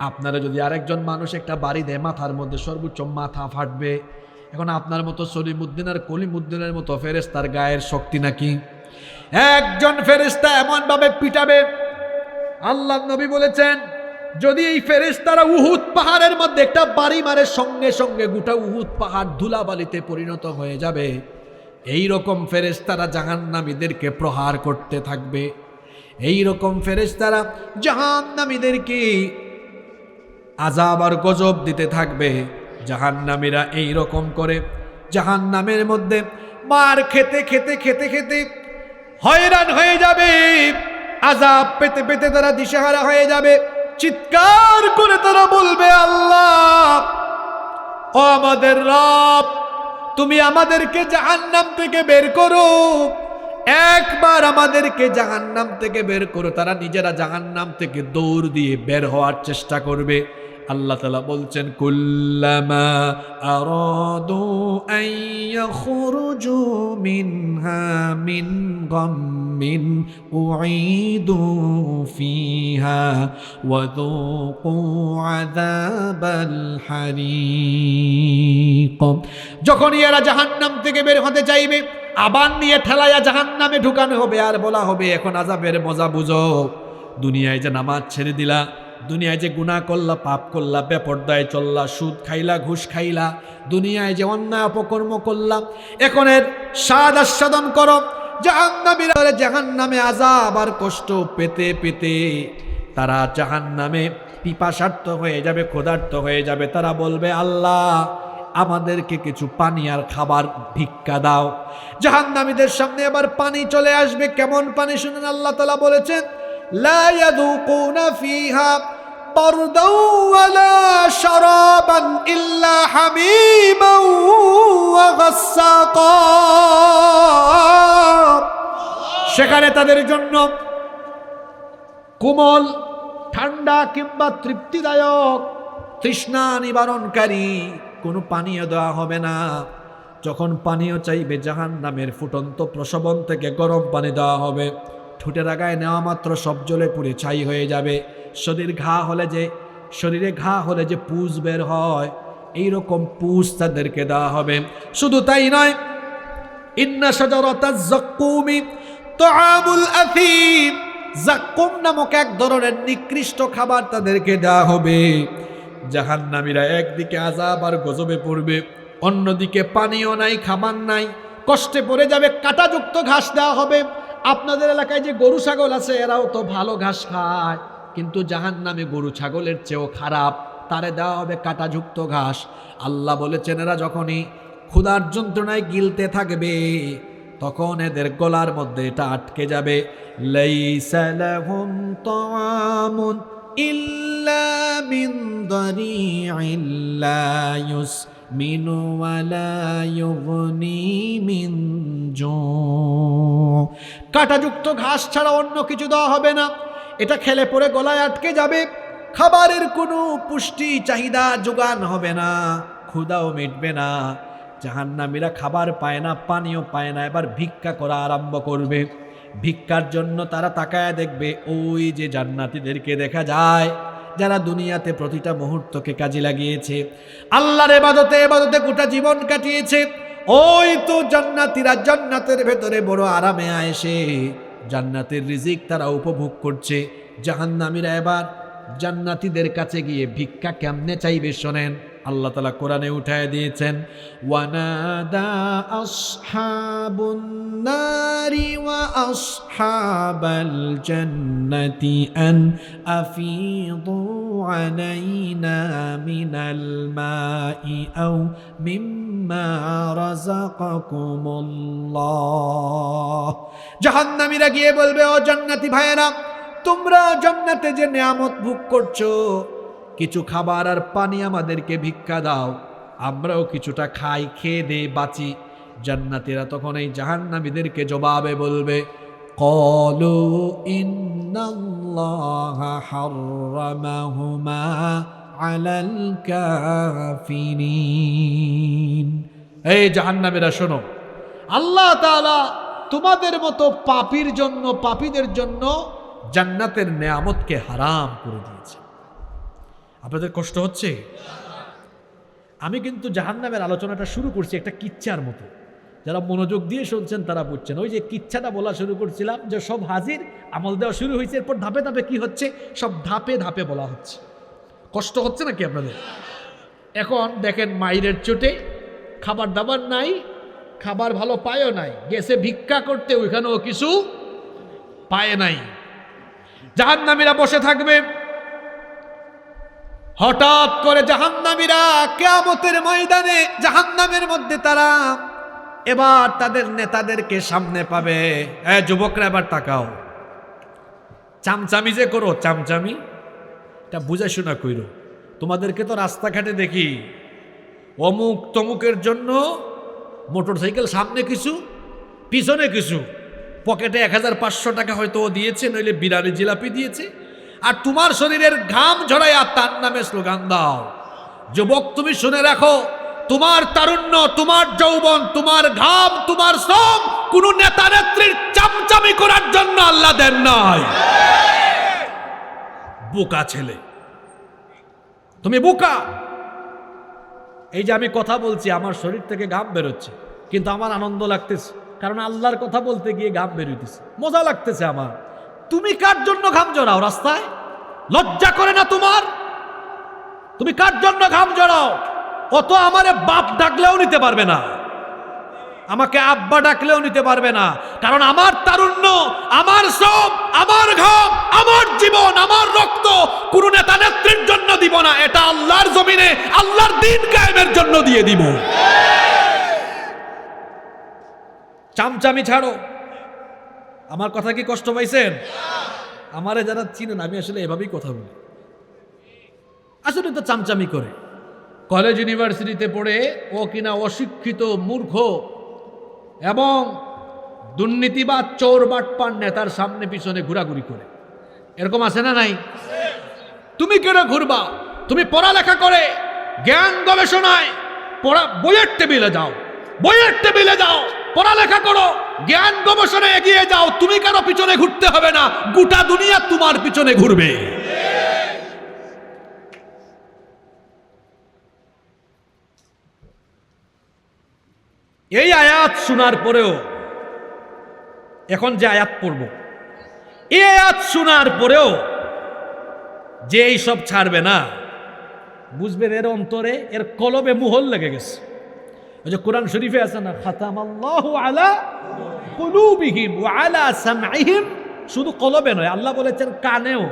আপনারা যদি আরেকজন মানুষ একটা বাড়ি দেয়, মাথার মধ্যে সর্বোচ্চ মাথা ফাটবে। এখন আপনার মতো সলিমুদ্দিন আর কলিমুদ্দিনের মতো ফেরেশতার গায়ের শক্তি নাকি? একজন ফেরেশতা এমন ভাবে পিটাবে, আল্লাহ নবী বলেছেন যদি এই ফেরেশতারা উহুদ পাহাড়ের মধ্যে একটা বাড়ি মারে, সঙ্গে সঙ্গে গোটা উহুদ পাহাড় ধুলাবালিতে পরিণত হয়ে যাবে। এই রকম ফেরেশতারা জাহান্নামীদেরকে প্রহার করতে থাকবে। এই রকম ফেরেশতারা জাহান্নামীদেরকে আযাব আর গজব দিতে থাকবে। জাহান্নামীরা এই রকম করে জাহান্নামের মধ্যে মার খেতে খেতে খেতে খেতে হয়রান হয়ে যাবে। আযাব পেতে পেতে তারা দিশেহারা হয়ে যাবে। চিৎকার করে তারা বলবে, আল্লাহ, ও আমাদের রব, তুমি আমাদেরকে জাহান্নাম থেকে বের করো, একবার আমাদেরকে জাহান্নাম থেকে বের করো। তারা নিজেরা জাহান্নাম থেকে দৌড় দিয়ে বের হওয়ার চেষ্টা করবে। আল্লাহ তাআলা বলছেন কুল্লামা আরাদু আন ইয়াখরুজু মিনহা মিন গাম্মিন উঈদু ফিহা ওয়া যুকু আযাবাল হারিক। যখন এরা জাহান্নাম থেকে বের হতে চাইবে, আবার নিয়ে ঠেলাইয়া জাহান্নামে ঢুকানো হবে আর বলা হবে এখন আযাবের মজা বুঝো। দুনিয়ায় যে নামাজ ছেড়ে দিলা, দুনিয়ায় যে গুনাহ করলা, পাপ করলা, বেপরদায় চললা, সুদ খাইলা, ঘুষ খাইলা, দুনিয়ায় যে অন্যায় অপকর্ম করলাম, এখন এর স্বাদ আস্বাদন করো। জাহান্নামীরা জাহান্নামে আযাব আর কষ্ট পেতে পেতে তারা জাহান্নামে পিপাসার্ত হয়ে যাবে, ক্ষুধার্ত হয়ে যাবে। তারা বলবে, আল্লাহ, আমাদেরকে কিছু পানি আর খাবার ভিক্ষা দাও। জাহান্নামীদের সামনে আবার পানি চলে আসবে। কেমন পানি শুনেন, আল্লাহ তাআলা বলেছেন লা ইয়াযুকুনা ফিহা বারদাও ওয়ালা শারাবান ইল্লা হামিমান ওয়া গাসসাকা। সেখানে তাদের জন্য কোমল, ঠান্ডা কিংবা তৃপ্তিদায়ক, তৃষ্ণা নিবারণকারী কোনো পানীয় দেওয়া হবে না। যখন পানীয় চাইবে, জাহান্নামের ফুটন্ত প্রসবন থেকে গরম পানি দেওয়া হবে। ঠোঁটের আগায় নেওয়া মাত্র সব জ্বলে পুড়ে ছাই হয়ে যাবে। শরীরে ঘা হলে যে পুষ বের হয়, এইরকম পুষ তাদেরকে দেওয়া হবে। শুধু তাই নয়, ইন্না শাজারাতাজ যাক্কুমি তুআমুল আথিম, যাক্কুম নামক এক ধরনের নিকৃষ্ট খাবার তাদেরকে দেওয়া হবে। জাহান্নামীরা একদিকে আযাব আর গজবে পড়বে, অন্যদিকে পানিও নাই, খাবার নাই, কষ্টে পড়ে যাবে। কাঁটাযুক্ত ঘাস দেওয়া হবে। আপনাদের এলাকায় যে গরু ছাগল আছে, এরাও তো ভালো ঘাস খায়, কিন্তু জাহান্নামে গরু ছাগলের চেয়েও খারাপ, তারে দেওয়া হবে কাঁটাযুক্ত ঘাস। আল্লাহ বলেছেন এরা যখনই ক্ষুধার যন্ত্রণায় গিলতে থাকবে তখন এদের গলার মধ্যে এটা আটকে যাবে। লাইসা লাহুম তাআমুন ইল্লা মিন দারি'in লা ইউসমিনু ওয়া লা ইউগনি মিন জু'। কাঁটাযুক্ত ঘাস ছাড়া অন্য কিছু দেওয়া হবে না, এটা খেলে পরে গলায় আটকে যাবে। খাবারের কোনো পুষ্টি চাহিদা যোগান হবে না, ক্ষুধাও মিটবে না। জাহান্নামীরা খাবার পায় না, পানিও পায় না, এবার ভিক্ষা করা আরম্ভ করবে। ভিক্ষার জন্য তারা তাকায় দেখবে ওই যে জান্নাতীদেরকে দেখা যায় যারা দুনিয়াতে প্রতিটা মুহূর্তকে কাজে লাগিয়েছে, আল্লাহর ইবাদতে গোটা জীবন কাটিয়েছে। ওই তো জান্নাতীরা জান্নাতের ভেতরে বড় আরামে আয়েশে জান্নাতের রিজিক তারা উপভোগ করছে। জাহান্নামীরা এবার জান্নাতীদের কাছে গিয়ে ভিক্ষা কেমনে চাইবে শোনেন। আল্লাহ তাআলা কোরআনে উঠায় দিয়েছেন, ওয়ানাদা আসহাবুন নারি ওয়া আসহাবাল জান্নাতি আন আফিদু আলাইনা মিনাল মাই আও মিম্মা রাযাকাকুমুল্লাহ। জাহান্নামীরা গিয়ে বলবে, ও জান্নাতি ভাইয়েরা, তোমরা জান্নাতে যে নিয়ামত ভোগ করছো, কিছু খাবার আর পানি আমাদেরকে ভিক্ষা দাও, আমরাও কিছুটা খাই, খেয়ে দে বাঁচি। জান্নাতীরা তখন এই জাহান্নামীদেরকে জবাবে বলবে, ক্বালু ইন্নাল্লাহা হাররামাহুমা আলাল কাফিরিন। এই জাহান্নামীরা শোনো, আল্লাহ তাআলা তোমাদের মতো পাপীদের জন্য জান্নাতের নেয়ামতকে হারাম করে দিয়েছে। আপনাদের কষ্ট হচ্ছে? আমি কিন্তু জাহান্নামের আলোচনাটা শুরু করছি একটা কিচ্ছার মতো, যারা মনোযোগ দিয়ে শুনছেন তারা বুঝছেন। ওই যে কিচ্ছাটা বলা শুরু করছিলাম যে সব হাজির, আমল দেওয়া শুরু হয়েছে, এরপর ধাপে ধাপে কি হচ্ছে, সব ধাপে ধাপে বলা হচ্ছে। কষ্ট হচ্ছে নাকি আপনাদের? এখন দেখেন, মাইরের চোটে খাবার দাবার নাই, খাবার ভালো পায়ও নাই, গেছে ভিক্ষা করতে, ওইখানেও কিছু পায় নাই। জাহান্নামীরা বসে থাকবে। হঠাৎ করে জাহান্নামীরা কিয়ামতের ময়দানে জাহান্নামের মধ্যে তারা এবার তাদের নেতাদেরকে সামনে পাবে। যুবকরা এবার তাকাও, চামচামি যে করো, চামচামি এটা বুঝা শোনা কইরো। তোমাদেরকে তো রাস্তাঘাটে দেখি অমুক তমুকের জন্য মোটরসাইকেল সামনে কিছু পিছনে কিছু, পকেটে 1500 টাকা হয়তো ও দিয়েছে, নইলে বিরানি জিলাপি দিয়েছে, আর তোমার শরীরের ঘাম ঝরাইয়া তার নামে স্লোগান দাও। যুবক তুমি শুনে রাখো, তোমার তারুণ্য, তোমার যৌবন, তোমার ঘাম, তোমার শ্রম কোন নেতা নেত্রীর চামচামি করার জন্য আল্লাহ দেন নাই। বোকা ছেলে, তুমি বোকা। এই যে আমি কথা বলছি, আমার শরীর থেকে ঘাম বেরোচ্ছে, কিন্তু আমার আনন্দ লাগতেছে, কারণ আল্লাহর কথা বলতে গিয়ে ঘাম বেরোতেছে, মজা লাগতেছে আমার। তুমি কার জন্য ঘাম জড়াও রাস্তায়? লজ্জা করে না তোমার? তুমি কার জন্য ঘাম জড়াও? অত আমারে বাপ ডাকলেও নিতে পারবে না, আমাকে আব্বা ডাকলেও নিতে পারবে না, কারণ আমার তারুণ্য, আমার সব, আমার ঘাম, আমার জীবন, আমার রক্ত কোন নেতা নেত্রীর জন্য দিব না, এটা আল্লাহর জমিনে আল্লাহর দ্বীন কায়েমের জন্য দিয়ে দিব। চামচামি ছাড়ো। আমার কথা কি কষ্ট পাইছেন? আমারে যারা চিনেন, আমি আসলে এভাবেই কথা বলি। আসলে তো চামচামি করে, কলেজ ইউনিভার্সিটিতে পড়ে ও কিনা অশিক্ষিত, মূর্খ এবং দুর্নীতিবাদ, চোর বাটপার নেতার সামনে পিছনে ঘোরাঘুরি করে। এরকম আছে না নাই? তুমি কেন ঘুরবা? তুমি পড়ালেখা করে জ্ঞান গবেষণায় বইয়ের টেবিলে যাও, বইয়ের টেবিলে যাও, পড়ালেখা করো, জ্ঞান গবেষণায় এগিয়ে যাও। তুমি কারো পিছনে ঘুরতে হবে না, গোটা দুনিয়া তোমার পিছনে ঘুরবে। এই আয়াত শোনার পরেও, এখন যে আয়াত পড়ব, এই আয়াত শোনার পরেও যে এই সব ছাড়বে না, বুঝবেন এর অন্তরে, এর কলবে মুহর লেগে গেছে। ওই যে কোরআন শরীফে আছে না, খাতামাল্লাহু আলা কুলুবিহিম ওয়া আলা সামঈহিম, শুধু কলবে নয়, আল্লাহ বলেছেন কানেও।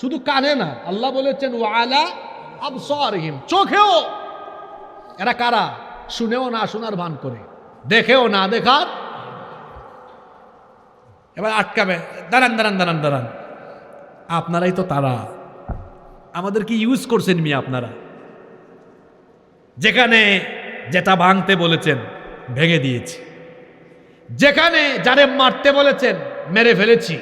শুধু কানে না, আল্লাহ বলেছেন ওয়ালা আবসারিহিম, চোখেও। এরা কারা? শুনেও না শোনার ভান করে, দেখেও না দেখার। এবার আটকাবে, দাঁড়ান দাঁড়ান দাঁড়ান দাঁড়ান, আপনারাই তো তারা। আমাদের কি ইউজ করছেন মিয়া আপনারা? যেখানে যেটা ভাঙতে বলেছেন ভেঙে দিয়েছি, যেখানে যারে মারতে বলেছেন মেরে ফেলেছি,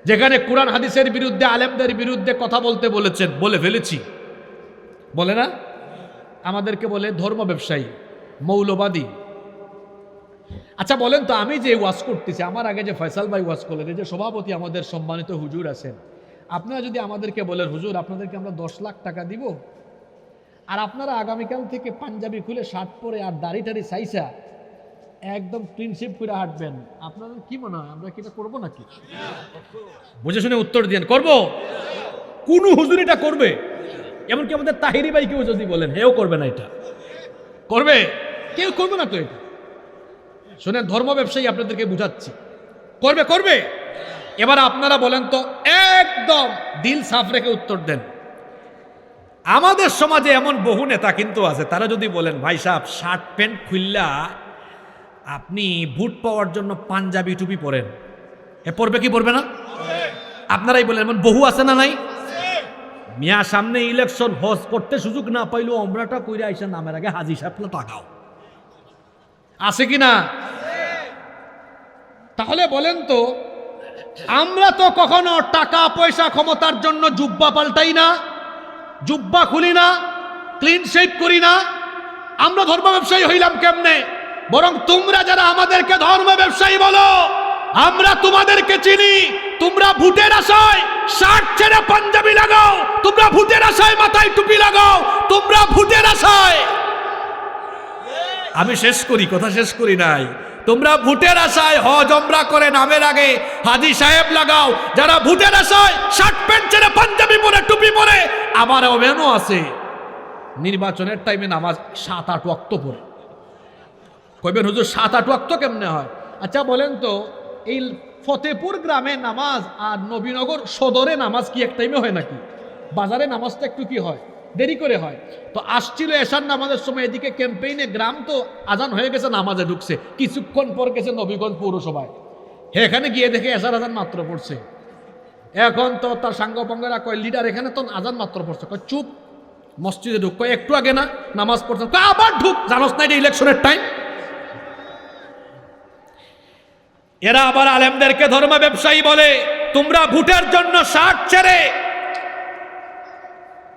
যেখানে কোরআন হাদিসের বিরুদ্ধে আলেমদের বিরুদ্ধে কথা বলতে বলেছেন বলে ফেলেছি। বলে না? আমাদেরকে বলে ধর্ম ব্যবসায়ী, মৌলবাদী। আচ্ছা বলেন তো, আমি যে ওয়াজ করতেছি, আমার আগে যে ফয়সাল ভাই ওয়াজ করলেন, যে সভাপতি আমাদের সম্মানিত হুজুর আছেন, আপনারা যদি আমাদেরকে বলেন হুজুর আপনাদেরকে আমরা 10 লাখ টাকা দিব, আর আপনারা আগামীকাল থেকে পাঞ্জাবি খুলে শার্ট পরে আর দাড়ি টাড়ি সাইসা একদম প্রিন্সিপ করে হাঁটবেন, আপনাদের কি মনে হয় আমরা কি এটা করবো নাকি? বুঝে শুনে উত্তর দিন, করবো? কোন হুজুর এটা করবে? এমনকি আমাদের তাহিরি ভাই কেউ যদি বলেন, হেও করবে না, এটা করবে? কেউ করবে না তো এটা। শুনেন, ধর্ম ব্যবসায়ী আপনাদেরকে বুঝাচ্ছি, করবে করবে। এবার আপনারা বলেন তো, একদম দিল সাফ রেখে উত্তর দেন। আমাদের সমাজে এমন বহু নেতা কিন্তু আছে, তারা যদি বলেন ভাই সাহেব শার্ট প্যান্ট খুললা আপনি ভোট পাওয়ার জন্য পাঞ্জাবি টুপি পরেন, এ পড়বে কি পড়বে না? আপনারাই বলেন, এমন বহু আছে না নাই? মিয়া সামনে ইলেকশন, হজ করতে সুযোগ না পাইলেও ওমরাটা কইরা আইসা নামের আগে হাজি সাহেব টাকাও আছে কি না? তাহলে বলেন তো, আমরা তো কখনো টাকা পয়সা ক্ষমতার জন্য জুব্বা পাল্টাই না, জুব্বা খুলি না, ক্লিন শেভ করি না। আমরা ধর্ম ব্যবসায়ী হইলাম কেমনে? বরং তোমরা যারা আমাদেরকে ধর্ম ব্যবসায়ী বলো, আমরা তোমাদেরকে চিনি। তোমরা ভোটের আশায় শার্ট ছেড়ে পাঞ্জাবি লাগাও, তোমরা ভোটের আশায় মাথায় টুপি লাগাও, তোমরা ভোটের আশায়, আমি শেষ করি, কথা শেষ করি নাই, তোমরা ভোটের আশায় হজ ওমরা করে নামের আগে হাজি সাহেব লাগাও। যারা ভোটের আশায় শার্ট প্যান্ট ছেড়ে পাঞ্জাবি পরে টুপি পরে, আবার ওমেনও আছে নির্বাচনের টাইমে নামাজ 7-8 ওয়াক্ত পড়ে। কইবেন হুজুর 7-8 ওয়াক্ত কেমনে হয়? আচ্ছা বলেন তো, এই ফতেপুর গ্রামে নামাজ আর নবীনগর সদরে নামাজ কি এক টাইমে হয় নাকি? বাজারে নামাজটা একটু কি হয়, দেরি করে হয়। তো আসছিল এশার নামাজের সময়, এদিকে ক্যাম্পেইনে গ্রাম তো আজান হয়ে গেছে, নামাজে ঢুকছে, কিছুক্ষণ পর গেছে নবীগঞ্জ পৌরসভায়, এখানে গিয়ে দেখে এশার আজান মাত্র পড়ছে। এখন তো তার সাঙ্গপাঙ্গরা কয়, লিডার এখানে তো আজান মাত্র পড়ছে, কয় চুপ, মসজিদে ঢুক, কয় একটু আগে না নামাজ পড়ছে, আবার ঢুক, জানোস না এটা ইলেকশনের টাইম। এরা আবার আলেমদেরকে ধর্ম ব্যবসায়ী বলে। তোমরা ভোটের জন্য শার্ট ছেড়ে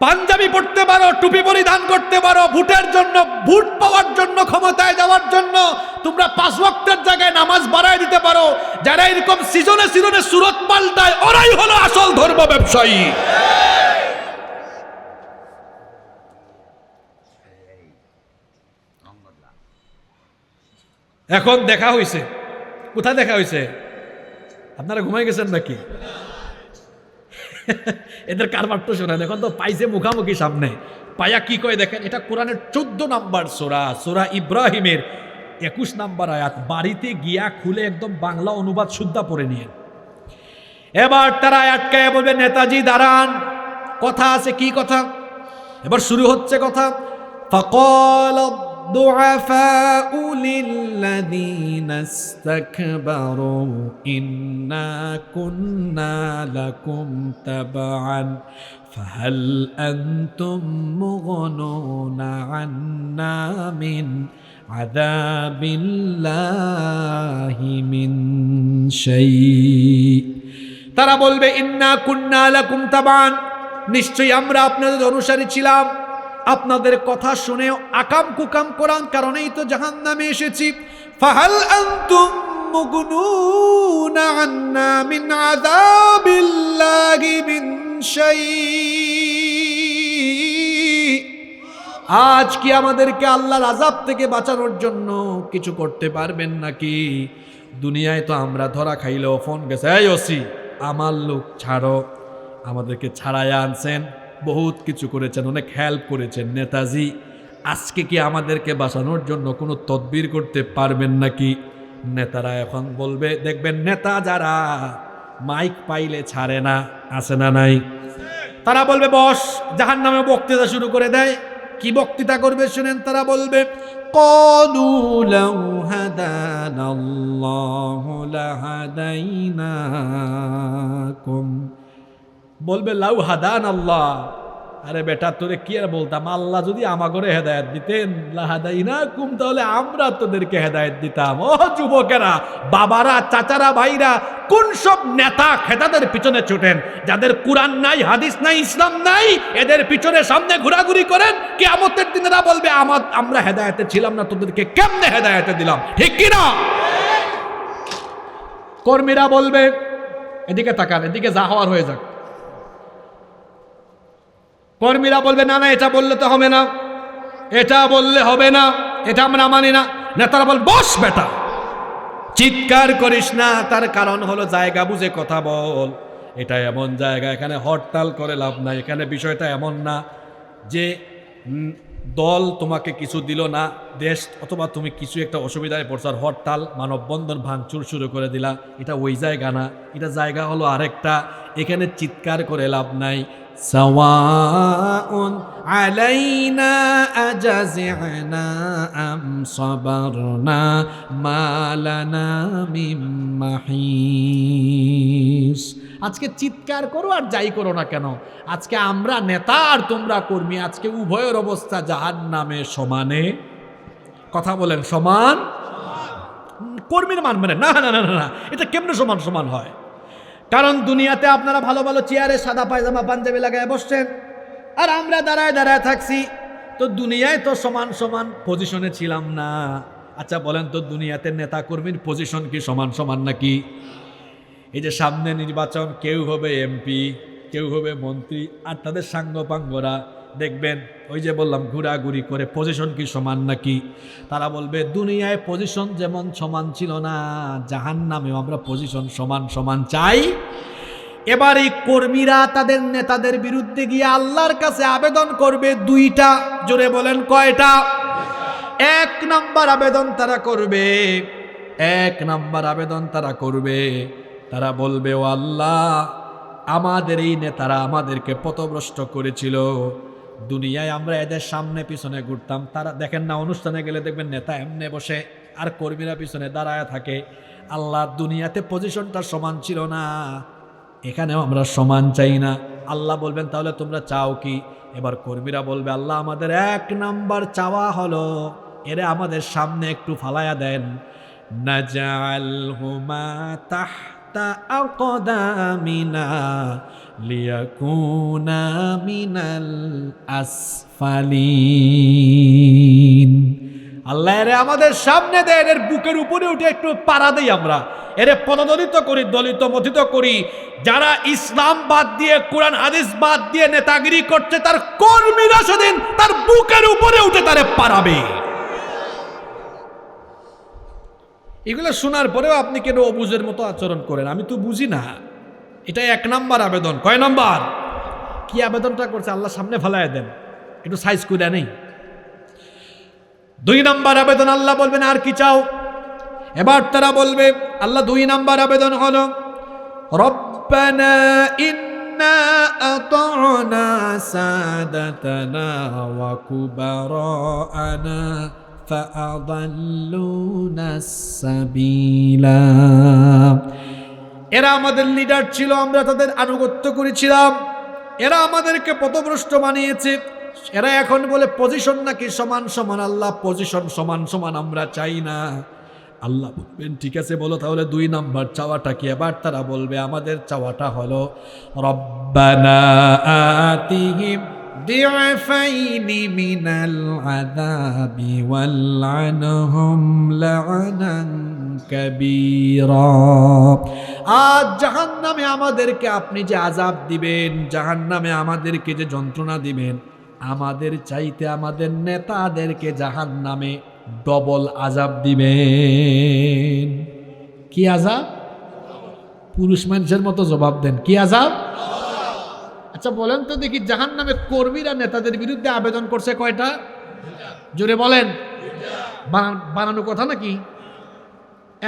পাঞ্জাবি পড়তে পারো, টুপি পরিধান করতে পারো, ভোটের জন্য, ভোট পাওয়ার জন্য, ক্ষমতায় যাওয়ার জন্য তোমরা 5 ওয়াক্তের জায়গায় নামাজ বাড়ায় দিতে পারো। যারা এরকম সিজনে সিজনে সুরত পাল্টায়, ওরাই হলো আসল ধর্ম ব্যবসায়ী। এখন দেখা হইছে, কোথায় দেখা হইছে? আপনারা ঘুমাই গেছেন নাকি? এদের কারবার তো শোনেন। এখন তো পাইছে মুখামুখি সামনে, পায়া কি কয় দেখেন। এটা কোরআনের 14 নম্বর সূরা, সূরা ইব্রাহিমের 21 নম্বর আয়াত। বাড়িতে গিয়া খুলে একদম বাংলা অনুবাদ শুদ্ধা পড়ে নিয়ে, এবার তারা আটকায় বলবে নেতাজি দাঁড়ান, কথা আছে। কি কথা? এবার শুরু হচ্ছে কথা। ফাকাল الضعفاء للذين استكبروا إنا كنا لكم تبعا فهل أنتم مغنون عنا من عذاب الله من شيء। তারা বলবে ইন্না কুন্না লাকুম তাবান, নিশ্চয়ই আমরা আপনাদের অনুসারী ছিলাম, আপনাদের কথা শুনে আকাম কুকাম করার কারণেই তো জাহান্নামে এসেছি। ফাহাল আনতুম মুগনুনা আন্না মিন আযাবিল্লাহি মিন শাই। আজ কি আমাদেরকে আল্লাহর আযাব থেকে বাঁচানোর জন্য কিছু করতে পারবেন নাকি? দুনিয়ায় তো আমরা ধরা খাইলেও ফোন গেছে, এই ওসি আমার লোক ছাড়ো, আমাদেরকে ছাড়াইয়া আনছেন, বহুত কিছু করেছেন, অনেক হেল্প করেছেন নেতাজি। আজকে কি আমাদেরকে বাঁচানোর জন্য কোনো তদবির করতে পারবেন নাকি? নেতারা এখন বলবে, দেখবেন নেতা যারা মাইক পাইলে ছাড়ে না, আছে না নাই? তারা বলবে বস, জাহান্নামে বক্তৃতা শুরু করে দেয়। কি বক্তৃতা করবে শুনেন, তারা বলবে ক্বালু লাউ হাদানাল্লাহু লাহাদাইনাকুম, বলবে লাউ হাদানাল্লাহ, আরে বেটা তোরে কি আর বলতাম, আল্লাহ যদি আমাগরে হেদায়েত দিতেন লাহাদাইনাকুম, তাহলে আমরা তোদেরকে হেদায়েত দিতাম। ও যুবকেরা, বাবারা, চাচারা, ভাইরা, কোন সব নেতা খেতাদের পিছনে ছুটেন যাদের কুরআন নাই, হাদিস নাই, ইসলাম নাই, এদের পিছনে সামনে ঘোরাঘুরি করেন। কিয়ামতের দিন এরা বলবে আমরা হেদায়েতে ছিলাম না, তোদেরকে কেমনে হেদায়েতে দিলাম, ঠিক কি না? কর্মীরা বলবে, এদিকে তাকান, এদিকে যা হওয়ার হয়ে যাক। কর্মীরা বলবে না না, এটা বললে তো হবে না, এটা বললে হবে না, এটা আমরা মানি না। নেতারা বল বস বেটা, চিৎকার করিস না, তার কারণ হলো জায়গা বুঝে কথা বল। এটা এমন জায়গা, এখানে হরতাল করে লাভ নাই। এখানে বিষয়টা এমন না যে দল তোমাকে কিছু দিল না, দেশ অথবা তুমি কিছু একটা অসুবিধায় পড়ছার হরতাল, মানববন্ধন, ভাঙচুর শুরু করে দিলা, এটা ওই জায়গা না। এটা জায়গা হলো আরেকটা, এখানে চিৎকার করে লাভ নাই। সাওয়াউন আলাইনা আজাজি'না আম সাবারনা মা লানা মিন মাহিস। আজকে চিৎকার করো আর যাই করো না কেন, আজকে আমরা নেতা আর তোমরা কর্মী, আজকে উভয়ের অবস্থা জাহান্নামে সমানে। কথা বলেন, সমান? কর্মীর মানবে না, না না না, এটা কেমনে সমান সমান হয়? কারণ দুনিয়াতে আপনারা ভালো ভালো চেয়ারে সাদা পায়জামা পাঞ্জাবি লাগায় বসছেন, আর আমরা দাঁড়ায় দাঁড়ায় থাকছি। তো দুনিয়ায় তো সমান সমান পজিশনে ছিলাম না। আচ্ছা বলেন তো, দুনিয়াতে নেতা কর্মীর পজিশন কি সমান সমান নাকি? এই যে সামনে নির্বাচন, কেউ হবে এমপি, কেউ হবে মন্ত্রী, আর তাদের সাঙ্গপাঙ্গরা দেখবেন ওই যে বললাম ঘোরাঘুরি করে, পজিশন কি সমান নাকি? তারা বলবে দুনিয়ায় পজিশন যেমন সমান ছিল না, জাহান্নামেও আমরা পজিশন সমান সমান চাই। এবার এই কর্মীরা তাদের নেতাদের বিরুদ্ধে গিয়ে আল্লাহর কাছে আবেদন করবে দুইটা। জোরে বলেন, কয়টা? এক নাম্বার আবেদন তারা করবে, এক নাম্বার আবেদন তারা করবে, তারা বলবে ও আল্লাহ, আমাদের এই নেতারা আমাদেরকে পথভ্রষ্ট করেছিল। দুনিয়ায় আমরা এদের সামনে পিছনে ঘুরতাম, তারা দেখেন না অনুষ্ঠানে গেলে দেখবেন নেতা এমনে বসে আর কর্মীরা পিছনে দাঁড়ায় থাকে। আল্লাহ, দুনিয়াতে পজিশনটা সমান ছিল না, এখানেও আমরা সমান চাই না। আল্লাহ বলবেন তাহলে তোমরা চাও কি? এবার কর্মীরা বলবে আল্লাহ, আমাদের এক নাম্বার চাওয়া হলো এরা আমাদের সামনে একটু ফালায়া দেন, নাজআলহুমা তাহতা আকদামিনা লিয়াকুনা মিনাল আসফালিন। আল্লাহ, এরে আমাদের সামনে দেন, এর বুকের উপরে উঠে একটু পাড়া দেই, আমরা এরে পদদলিত করি, দলিত মথিত করি। যারা ইসলাম বাদ দিয়ে, কোরআন হাদিস বাদ দিয়ে নেতাগিরি করছে, তার কর্মীরা সেদিন তার বুকের উপরে উঠে তারে পাড়াবে। এগুলো শোনার পরেও আপনি কেন অবুঝের মতো আচরণ করেন? আমি তো বুঝি না। এটা এক নাম্বার আবেদন। কয় নাম্বার? কি আবেদনটা করছে? আল্লাহ সামনে ফেলায় দেন, একটু সাইজ করে নেই। দুই নাম্বার আবেদন, আল্লাহ বলবেন আর কি চাও? এবার তারা বলবে, আল্লাহ দুই নাম্বার আবেদন হলো রব্বানা ইন্না আতা'না সাদাতানা ওয়া কুবারা'না ফাআদাল্লুনা সাবিলা। এরা আমাদের লিডার ছিল, আমরা তাদের আনুগত্য করেছিলাম, এরা আমাদেরকে পথভ্রষ্ট বানিয়েছে। এরা এখন বলে পজিশন নাকি সমান সমান। আল্লাহ, পজিশন সমান সমান আমরা চাই না। আল্লাহ বলবেন ঠিক আছে, বলো তাহলে দুই নাম্বার চাওয়াটা কি? এবার তারা বলবে আমাদের চাওয়াটা হলো রব্বানা আতিহিম দি'ফাইনি মিনাল আযাবি ওয়ালআনহুম লা'নান কাবীরা। আজ জাহান্নামে আমাদেরকে আপনি যে আযাব দিবেন, জাহান্নামে আমাদেরকে যে যন্ত্রণা দিবেন, আমাদের চাইতে আমাদের নেতাদেরকে জাহান্নামে ডবল আযাব দিবেন। কি আযাব? পুরুষ মানুষের মতো জবাব দেন, কি আযাব? আচ্ছা বলেন তো দেখি, জাহান্নামে কর্মীরা নেতাদের বিরুদ্ধে আবেদন করছে কয়টা? জোরে বলেন। বানানো কথা নাকি?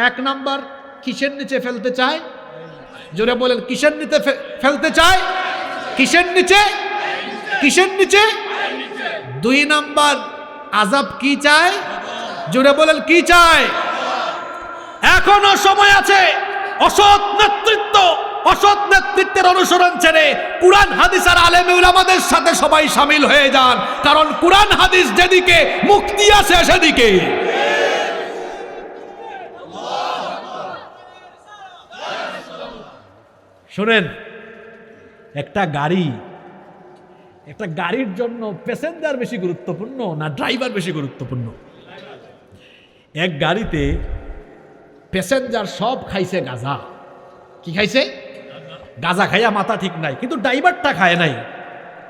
এক নাম্বার কিসের নিচে ফেলতে চায়? জোরে বলেন, কিসের নিচে ফেলতে চায়? কিসের নিচে? কিসের নিচে? 2 নাম্বার আযাব কি চায়? জোরে বলেন, কি চায়? এখনো সময় আছে। অসৎ নেতৃত্বের অনুসরণ ছেড়ে কুরআন হাদিস আর আলেম উলামাদের সাথে সবাই শামিল হয়ে যান, কারণ কুরআন হাদিস যেদিকে মুক্তি আছে সেদিকে। শুনেন, একটা গাড়ির জন্য প্যাসেঞ্জার বেশি গুরুত্বপূর্ণ না ড্রাইভার বেশি গুরুত্বপূর্ণ? এক গাড়িতে প্যাসেঞ্জার সব খাইছে গাঁজা। কি খাইছে? গাঁজা খাইয়া মাথা ঠিক নাই, কিন্তু ড্রাইভারটা খায় নাই।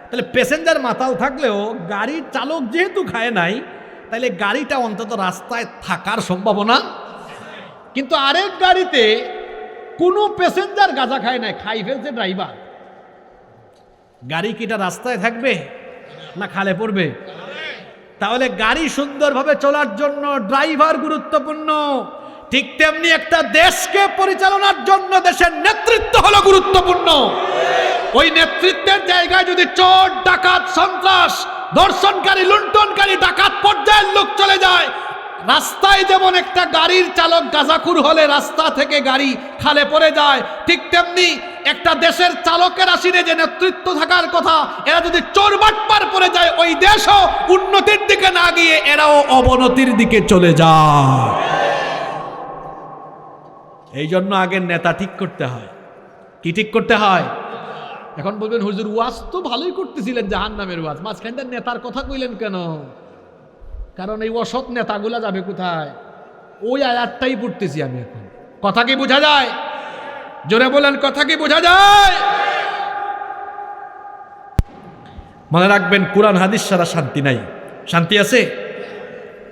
তাহলে প্যাসেঞ্জার মাতাল থাকলেও গাড়ির চালক যেহেতু খায় নাই, তাহলে গাড়িটা অন্তত রাস্তায় থাকার সম্ভাবনা। কিন্তু আরেক গাড়িতে কোনো প্যাসেঞ্জার গাঁজা খায় নাই, খাই ফেলছে ড্রাইভার। গাড়ি কিটা রাস্তায় থাকবে না খালে পড়বে? তাহলে গাড়ি সুন্দরভাবে চলার জন্য ড্রাইভার গুরুত্বপূর্ণ। ঠিক তেমনি একটা দেশকে পরিচালনার জন্য দেশের নেতৃত্ব হলো গুরুত্বপূর্ণ। ওই নেতৃত্বের জায়গায় যদি চোর, ডাকাত, সন্ত্রাস, ধর্ষণকারী, লুণ্ঠনকারী, ডাকাত পর্যায়ের লোক চলে যায়, রাস্তায় যেমন একটা গাড়ির চালক গাঁজাখুর হলে রাস্তা থেকে গাড়ি খালে পড়ে যায়, ঠিক তেমনি একটা দেশের চালকের আসিনে যে নেতৃত্ব থাকার কথা, এরা যদি চোর বাটপার পড়ে যায়, ওই দেশও উন্নতির দিকে না গিয়ে এরাও অবনতির দিকে চলে যায়। এই জন্য আগে নেতা ঠিক করতে হয়। কি ঠিক করতে হয়? এখন বলবেন, হুজুর ওয়াজ তো ভালোই করতেছিলেন, জাহান্নামের ওয়াজ, মাঝখানটা নেতার কথা কইলেন কেন? কারণ এই অসৎ নেতাগুলা যাবে কোথায়? ওই আয়াতটাই পড়তেছি আমি এখন। কথা কি বোঝা যায়? জোরে বলেন, কথা কি বোঝা যায়? মনে রাখবেন, কোরআন হাদিস ছাড়া শান্তি নাই। শান্তি আছে?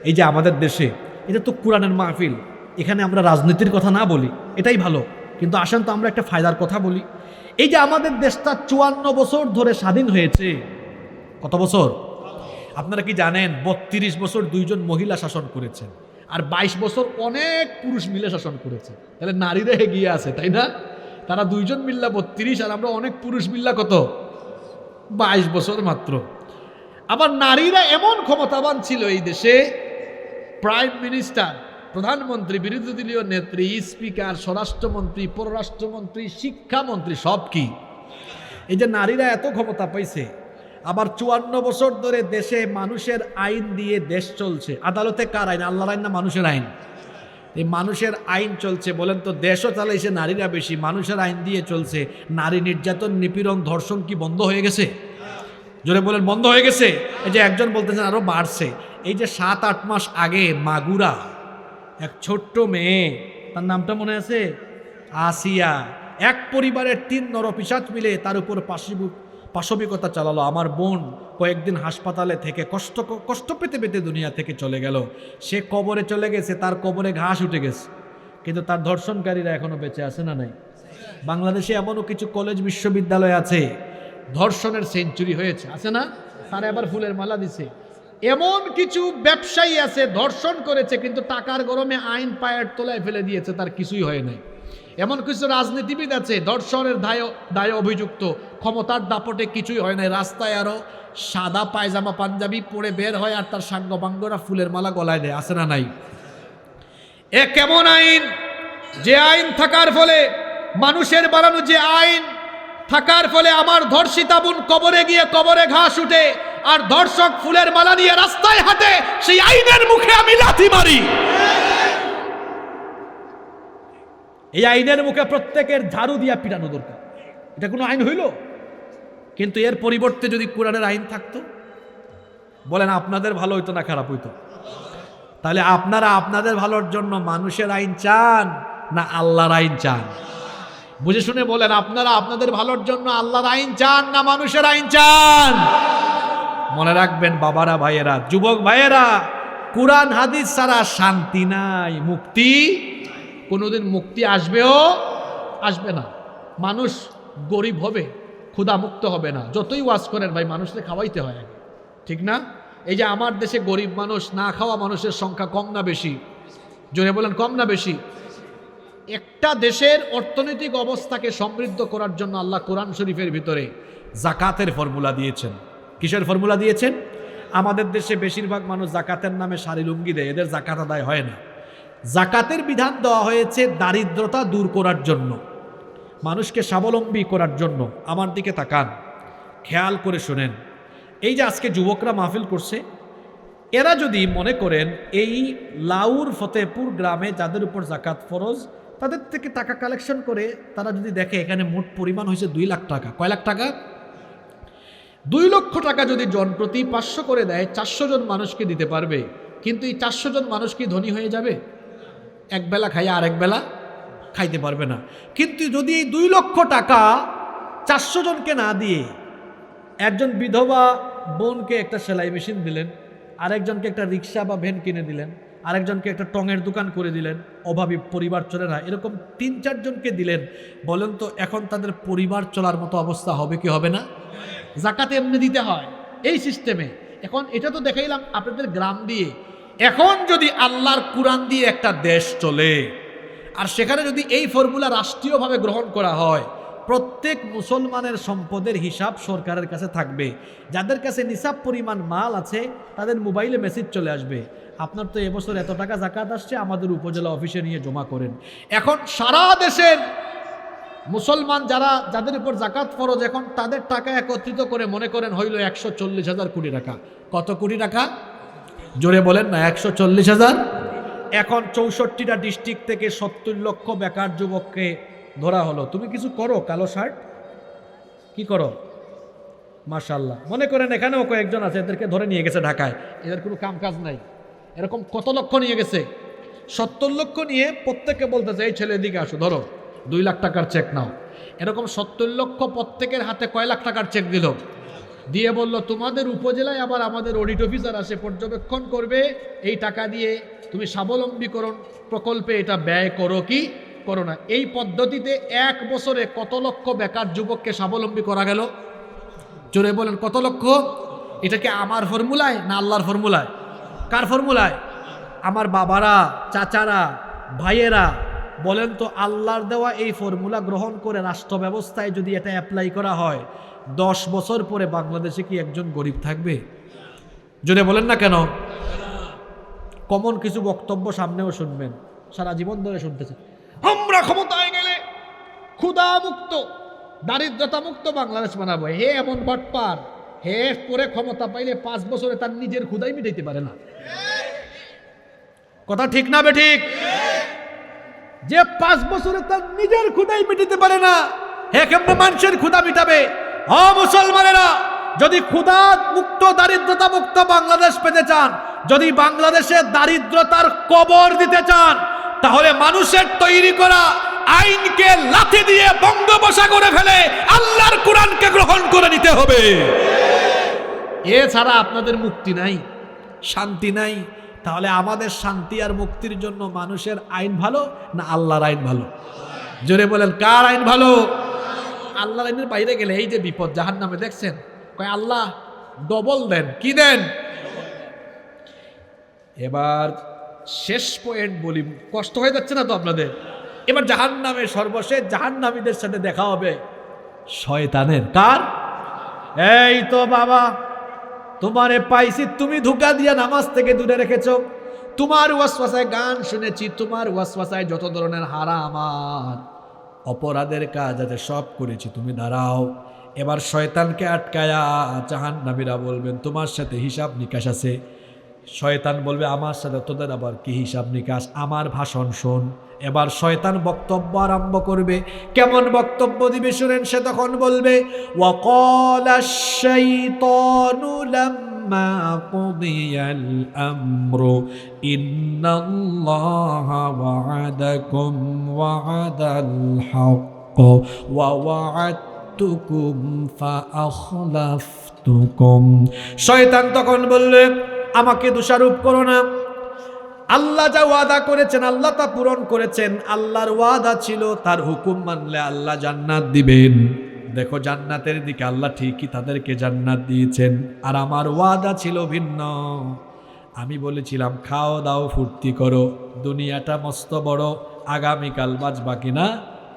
এই যে আমাদের দেশে, এটা তো কোরআনের মাহফিল, এখানে আমরা রাজনীতির কথা না বলি, এটাই ভালো। কিন্তু আসেন তো আমরা একটা ফায়দার কথা বলি। এই যে আমাদের দেশটা 54 বছর ধরে স্বাধীন হয়েছে। কত বছর? আপনারা কি জানেন 32 বছর 2 জন মহিলা শাসন করেছেন, আর 22 বছর অনেক পুরুষ মিলে শাসন করেছে। তাহলে নারীরা এগিয়ে আছে, তাই না? তারা 2 জন মিল্লা 32, আর আমরা অনেক পুরুষ মিল্লা কত? 22 বছর মাত্র। আবার নারীরা এমন ক্ষমতাবান ছিল এই দেশে, প্রাইম মিনিস্টার, প্রধানমন্ত্রী, বিরোধী দলীয় নেত্রী, স্পিকার, স্বরাষ্ট্রমন্ত্রী, পররাষ্ট্রমন্ত্রী, শিক্ষামন্ত্রী, সব কি? এই যে নারীরা এত ক্ষমতা পাইছে। আবার 54 বছর ধরে দেশে মানুষের আইন দিয়ে দেশ চলছে। আদালতে কার আইন? আল্লাহর আইন না মানুষের আইন? এই মানুষের আইন চলছে। বলেন তো, দেশও চালাইছে নারীরা বেশি, মানুষের আইন দিয়ে চলছে। নারী নির্যাতন, নিপীড়ন, ধর্ষণ কি বন্ধ হয়ে গেছে? জোরে বলেন, বন্ধ হয়ে গেছে? এই যে একজন বলতেছেন আরো বাড়ছে। এই যে 7-8 মাস আগে মাগুরা এক ছোট্ট মেয়ে, তার নামটা মনে আছে? আসিয়া। এক পরিবারের 3 নরপিশাচ মিলে তার উপর পাশবিকতা চালালো। আমার বোন কয়েকদিন হাসপাতালে থেকে কষ্ট পেতে পেতে দুনিয়া থেকে চলে গেল। সে কবরে চলে গেছে, তার কবরে ঘাস উঠে গেছে, কিন্তু তার ধর্ষণকারীরা এখনো বেঁচে আছে না নাই? বাংলাদেশে এমনও কিছু কলেজ, বিশ্ববিদ্যালয় আছে ধর্ষণের সেঞ্চুরি হয়েছে, আছে না? তারা এবার ফুলের মালা দিছে। এমন কিছু ব্যবসায়ী আছে ধর্ষণ করেছে, কিন্তু টাকার গরমে আইন পায়ের তলায় ফেলে দিয়েছে, তার কিছুই হয় নাই। এমন কিছু রাজনীতিবিদ আছে ধর্ষণের দায়ে অভিযুক্ত, ক্ষমতার দাপটে কিছুই হয় নাই। রাস্তায় আরো সাদা পায়জামা পাঞ্জাবি পরে বের হয়, আর তার সাঙ্গপাঙ্গরা ফুলের মালা গলায় দেয়, আছে না নাই? এ কেমন আইন? যে আইন থাকার ফলে, মানুষের বানানো যে আইন থাকার ফলে আমার ধর্ষিতা বোন কবরে গিয়ে কবরে ঘাস উঠে, আর ধর্ষক ফুলের মালা নিয়ে রাস্তায় হাঁটে, সেই আইনের মুখে আমি লাথি মারি। এই আইনের মুখে প্রত্যেকের ঝাড়ু দিয়া পিটানো দরকার। এটা কোনো আইন হইল? কিন্তু এর পরিবর্তে যদি কোরআনের আইন থাকতো, বলেন আপনাদের ভালো হইতো না খারাপ হইতো? তাহলে আপনারা আপনাদের ভালোর জন্য মানুষের আইন চান না আল্লাহর আইন চান? বুঝে শুনে বলেন, আপনারা আপনাদের ভালোর জন্য আল্লাহর আইন চান না মানুষের আইন চান? মনে রাখবেন বাবারা, ভাইয়েরা, যুবক ভাইয়েরা, কোরআন হাদিস ছাড়া শান্তি নাই, মুক্তি কোনোদিন মুক্তি আসবেও আসবে না। মানুষ গরিব হবে, ক্ষুধামুক্ত হবে না। যতই ওয়াজ করেন ভাই, মানুষকে খাওয়াইতে হয় আগে, ঠিক না? এই যে আমার দেশে গরিব মানুষ, না খাওয়া মানুষের সংখ্যা কম না বেশি? জোরে বলেন, কম না বেশি? একটা দেশের অর্থনৈতিক অবস্থাকে সমৃদ্ধ করার জন্য আল্লাহ কোরআন শরীফের ভিতরে জাকাতের ফর্মুলা দিয়েছেন। কিসের ফর্মুলা দিয়েছেন? আমাদের দেশে বেশিরভাগ মানুষ জাকাতের নামে শাড়ি লুঙ্গি দেয়, এদের জাকাত আদায় হয় না। জাকাতের বিধান দেওয়া হয়েছে দারিদ্রতা দূর করার জন্য, মানুষকে স্বাবলম্বী করার জন্য। আমার দিকে তাকান, খেয়াল করে শোনেন। এই যে আজকে যুবকরা মাহফিল করছে, এরা যদি মনে করেন এই লাউর ফতেপুর গ্রামে যাদের উপর জাকাত ফরজ তাদের থেকে টাকা কালেকশন করে, তারা যদি দেখে এখানে মোট পরিমাণ হয়েছে 2 লাখ টাকা। কয় লাখ টাকা? 2 লক্ষ টাকা যদি জন প্রতি 500 করে দেয়, 400 জন মানুষকে দিতে পারবে। কিন্তু এই 400 জন মানুষ কি ধনী হয়ে যাবে? এক বেলা খাইয়া আর এক বেলা খাইতে পারবে না। কিন্তু যদি এই 2 লক্ষ টাকা 400 জনকে না দিয়ে একজন বিধবা বোনকে একটা সেলাই মেশিন দিলেন, আরেকজনকে একটা রিক্সা বা ভ্যান কিনে দিলেন, আরেকজনকে একটা টঙের দোকান করে দিলেন, অভাবী পরিবার চলে না, এরকম 3-4 জনকে দিলেন, বলেন তো এখন তাদের পরিবার চলার মতো অবস্থা হবে কি হবে না? জাকাতে এমনি দিতে হয় এই সিস্টেমে। এখন এটা তো দেখাইলাম আপনাদের গ্রাম দিয়ে। এখন যদি আল্লাহর কুরআন দিয়ে একটা দেশ চলে, আর সেখানে যদি এই ফর্মুলা রাষ্ট্রীয়ভাবে গ্রহণ করা হয়, প্রত্যেক মুসলমানের সম্পদের হিসাব সরকারের কাছে থাকবে। যাদের কাছে নিসাব পরিমাণ মাল আছে তাদের মোবাইলে মেসেজ চলে আসবে, আপনার তো এবছর এত টাকা জাকাত আসছে, আমাদের উপজেলা অফিসে নিয়ে জমা করেন। এখন সারা দেশের মুসলমান যাদের উপর জাকাত ফরজ, এখন তাদের টাকা একত্রিত করে মনে করেন হইল 140,000 কোটি টাকা। কত কোটি টাকা? জোরে বলেন না, 140,000। এখন 64টা ডিস্ট্রিক্ট থেকে 70 লক্ষ বেকার যুবককে ধরা হলো। তুমি কিছু করো, কালো শার্ট কি করো? মাশাআল্লাহ। মনে করেন এখানেও কয়েকজন আছে, এদেরকে ধরে নিয়ে গেছে ঢাকায়, এদের কোনো কাম কাজ নাই। এরকম কত লক্ষ নিয়ে গেছে? 70 লক্ষ নিয়ে প্রত্যেককে বলতেছে এই ছেলে এদিকে আসো, ধরো 2 লাখ টাকার চেক নাও। এরকম 70 লক্ষ প্রত্যেকের হাতে কয় লাখ টাকার চেক দিল, দিয়ে বলল তোমাদের উপজেলায় আবার আমাদের অডিট অফিসার আসে, পর্যবেক্ষণ করবে, এই টাকা দিয়ে তুমি স্বাবলম্বীকরণ প্রকল্পে এটা ব্যয় করো কি করো না। এই পদ্ধতিতে 1 বছরে কত লক্ষ বেকার যুবককে স্বাবলম্বী করা গেল? জোরে বলেন কত লক্ষ? এটা কি আমার ফর্মুলায় না আল্লাহর ফর্মুলায়? কার ফর্মুলায়? আমার বাবারা, চাচারা, ভাইয়েরা বলেন তো, আল্লাহর দেওয়া এই ফর্মুলা গ্রহণ করে রাষ্ট্র ব্যবস্থায় যদি এটা অ্যাপ্লাই করা হয়, 10 বছর পরে বাংলাদেশে কি একজন গরিব থাকবে? জোরে বলেন না কেন? কমন কিছু বক্তব্য সামনেও শুনবেন, সারা জীবন ধরে শুনতেছেন, আমরা ক্ষমতায় গেলে ক্ষুধা মুক্ত দারিদ্রতা মুক্ত বাংলাদেশ বানাবো। হে এমন বাটপার, হে পরে ক্ষমতা পাইলে 5 বছরে তার নিজের ক্ষুধাই মিটাইতে পারে না। কথা ঠিক না বে ঠিক? যে 5 বছরে তার নিজের ক্ষুধাই মিটাতে পারে না, হে কেমন মানুষের ক্ষুধা মিটাবে? মুসলমানেরা, যদি ক্ষুধা মুক্ত দারিদ্রতা মুক্ত বাংলাদেশ পেতে চান, যদি বাংলাদেশে দারিদ্রতার কবর দিতে চান, তাহলে মানুষের তৈরি করা আইনকে লাথি দিয়ে বঙ্গোপসাগরে ফেলে আল্লাহর কোরআনকে গ্রহণ করে নিতে হবে। এছাড়া আপনাদের মুক্তি নাই, শান্তি নাই। তাহলে আমাদের শান্তি আর মুক্তির জন্য মানুষের আইন ভালো না আল্লাহর আইন ভালো? জোরে বলেন কার আইন ভালো? আল্লাহর আইনের বাইরে গেলে এই যে বিপদ, জাহান্নামে দেখছেন, কয় আল্লাহ ডবল দেন। কি দেন? এবার শেষ পয়েন্ট বলি, কষ্ট হয়ে যাচ্ছে না তো আপনাদের? এবার জাহান্নামে সর্বশেষ জাহান্নামীদের সাথে দেখা হবে শয়তানের। কার? এই তো বাবা, তোমারে পাইছি, তুমি ধোঁকা দিয়া নামাজ থেকে দূরে রেখেছো, তোমার ওয়াসওয়াসায় গান শুনেছি, তোমার ওয়াসওয়াসায় যত ধরনের হারাম আর অপরাধের কাজ আছে সব করেছি, তুমি দাঁড়াও। এবার শয়তানকে আটকায়া জাহান্নামীরা বলবেন তোমার সাথে হিসাব নিকাশ আছে। শয়তান বলবে আমার সাথে তোদের আবার কি হিসাব নিকাশ, আমার ভাষণ শোন। এবার শয়তান বক্তব্য আরম্ভ করবে। কেমন বক্তব্য দিবে শুনেন। সে তখন বলবে ওয়াকালাশ শাইতানু লাম্মা কুদিয়াল আমরু ইন্নাল্লাহা ওয়া'আদাকুম ওয়া'আদাল হক্ক ওয়া ওয়া'আদতুকুম ফাআখলাফতুকুম। শয়তান তখন বলবে আমাকে দোষারোপ করো না, আল্লাহ যা ওয়াদা করেছেন আল্লাহ তা পূরণ করেছেন। আল্লাহর ওয়াদা ছিল তার হুকুম মানলে আল্লাহ জান্নাত দিবেন। দেখো জান্নাতের দিকে আল্লাহ ঠিকই তাদেরকে জান্নাত দিয়েছেন, আর আমার ওয়াদা ছিল ভিন্ন। আমি বলেছিলাম খাও দাও ফুর্তি করো, দুনিয়াটা মস্ত বড়, আগামীকাল বাঁচবা কিনা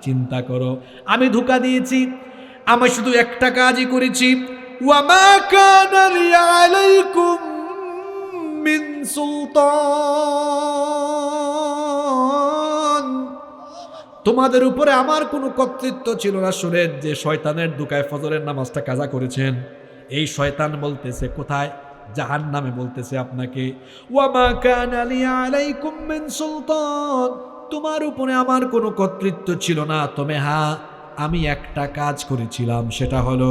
চিন্তা করো। আমি ধোঁকা দিয়েছি, আমি শুধু একটা কাজই করেছি, ওয়ামা কানা লি আলাইকুম মিন সুলতান, তোমাদের উপরে আমার কোনো কর্তৃত্ব ছিল না। শুনেন যে শয়তানের ধোঁকায় ফজরের নামাজটা কাজা করেছেন, এই শয়তান বলতেছে কোথায়? জাহান্নামে বলতেছে আপনাকে, ওয়ামা কানা লি আলাইকুম মিন সুলতান, তোমার উপরে আমার কোনো কর্তৃত্ব ছিল না, তবে হ্যাঁ আমি একটা কাজ করেছিলাম, সেটা হলো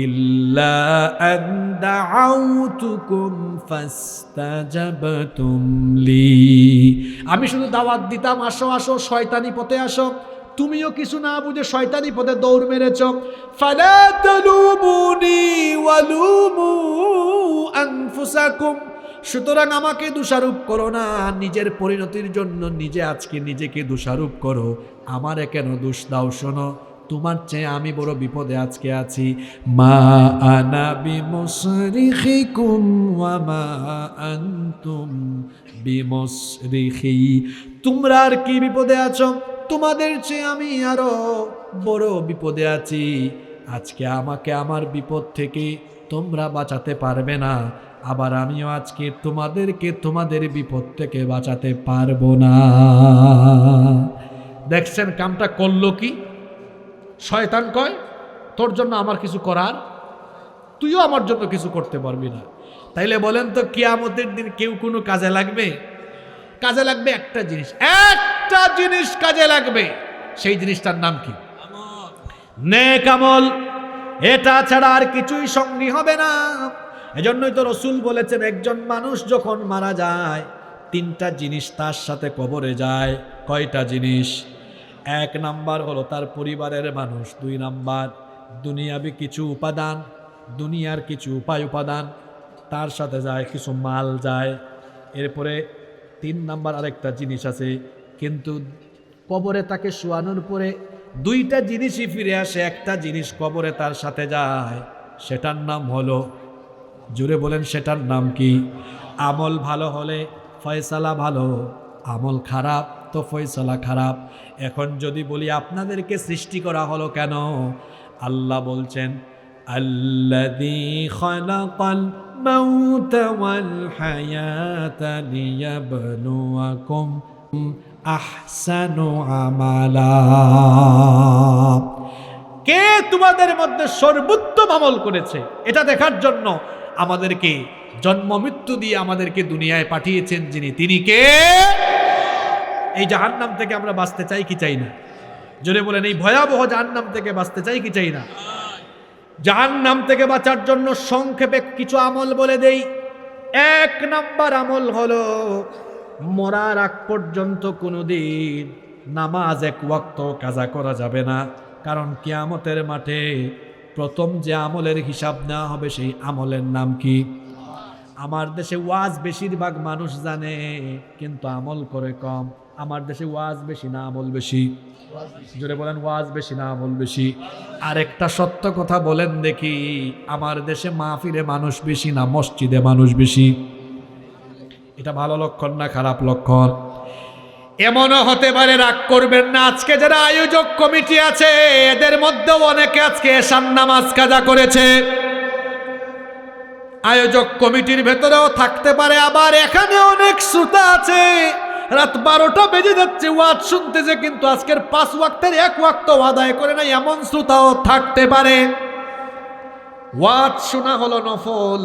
ইল্লা আন দাআউতুকুম ফাস্তাজাবতুম লি, আমি শুধু দাওয়াত দিতাম, আসো আসো শয়তানি পথে আসো, তুমিও কিছু না বুঝে শয়তানি পথে দৌড় মেরেছ। ফালা তালুমুনি ওয়ালুমু আনফুসাকুম, সুতরাং আমাকে দোষারোপ করো না, নিজের পরিণতির জন্য নিজে আজকে নিজেকে দোষারোপ করো, আমারে কেন দোষ দাও? শোনো, তোমার চেয়ে আমি বড় বিপদে আজকে আছি। মা আনা বিমুসরিখিকুম ওয়া মা আনতুম বিমুসরিখি, তোমরা আর কি বিপদে আছো, তোমাদের চেয়ে আমি আরো বড় বিপদে আছি। আজকে আমাকে আমার বিপদ থেকে তোমরা বাঁচাতে পারবে না, আবার আমিও আজকে তোমাদেরকে তোমাদের বিপদ থেকে বাঁচাতে পারবো না। দেখছেন কামটা করলো কি? শয়তান কয় তোর জন্য আমার কিছু করার, তুইও আমার জন্য কিছু করতে পারবি না। তাইলে বলেন তো কিয়ামতের দিন কেউ কোনো কাজে লাগবে? কাজে লাগবে একটা জিনিস, একটা জিনিস কাজে লাগবে, সেই জিনিসটার নাম কি? নেক আমল। এটা ছাড়া আর কিছুই সঙ্গী হবে না। এজন্যই তো রসুল বলেছেন একজন মানুষ যখন মারা যায় তিনটা জিনিস তার সাথে কবরে যায়। কয়টা জিনিস? এক নাম্বার হলো তার পরিবারের মানুষ, দুই নাম্বার দুনিয়াবি কিছু উপাদান, দুনিয়ার কিছু উপাদান তার সাথে যায়, কিছু মাল যায়। এরপরে তিন নাম্বার আরেকটা জিনিস আছে, কিন্তু কবরে তাকে শোয়ানোর পরে দুইটা জিনিসই ফিরে আসে, একটা জিনিস কবরে তার সাথে যায়, সেটার নাম হলো, জুড়ে বলেন সেটার নাম কি? আমল ভালো হলে ফয়সালা ভালো, আমল খারাপ তো ফয়সালা খারাপ। এখন যদি বলি আপনাদেরকে সৃষ্টি করা হলো কেন? আল্লাহ বলছেন আল্লাযী খালাকাল মাউতা ওয়াল হায়াতা লিয়াবলুয়াকুম আহসানু আমালা, কে তোমাদের মধ্যে সর্বোত্তম আমল করেছে এটা দেখার জন্য আমাদেরকে জন্ম মৃত্যু দিয়ে আমাদেরকে দুনিয়ায় পাঠিয়েছেন যিনি, তিনি কে? এই জাহান্নাম থেকে আমরা বাঁচতে চাই কি চাই না? জোরে বলেন, এই ভয়াবহ জাহান্নাম থেকে বাঁচতে চাই কি চাই না? জাহান্নাম থেকে বাঁচার জন্য সংক্ষেপে কিছু আমল বলে দেই। এক নাম্বার আমল হলো মরার আগ পর্যন্ত কোনোদিন নামাজ এক ওয়াক্ত কাজা করা যাবে না। কারণ কিয়ামতের মাঠে প্রথম যে আমলের হিসাব নেওয়া হবে সেই আমলের নাম কি? আমার দেশে ওয়াজ বেশিরভাগ মানুষ জানে কিন্তু আমল করে কম। আমার দেশে ওয়াজ বেশি না আমল বেশি? জোরে বলেন, ওয়াজ বেশি না আমল বেশি? আরেকটা সত্য কথা বলেন দেখি, আমার দেশে মাহফিলে মানুষ বেশি না মসজিদে মানুষ বেশি? এটা ভালো লক্ষণ না খারাপ লক্ষণ? এমনও হতে পারে, রাগ করবেন না, আজকে যারা আয়োজক কমিটি আছে এদের মধ্যেও অনেকে আজকে এশার নামাজ কাজা করেছে। আয়োজক কমিটির ভেতরেও থাকতে পারে, আবার এখানে অনেক শ্রোতা আছে রাত 12টা বেজে যাচ্ছে ওয়াজ শুনতেছে, কিন্তু আজকের 5 ওয়াক্তের 1 ওয়াক্ত আদায় করে না, এমন শ্রোতাও থাকতে পারে। ওয়াজ শোনা হলো নফল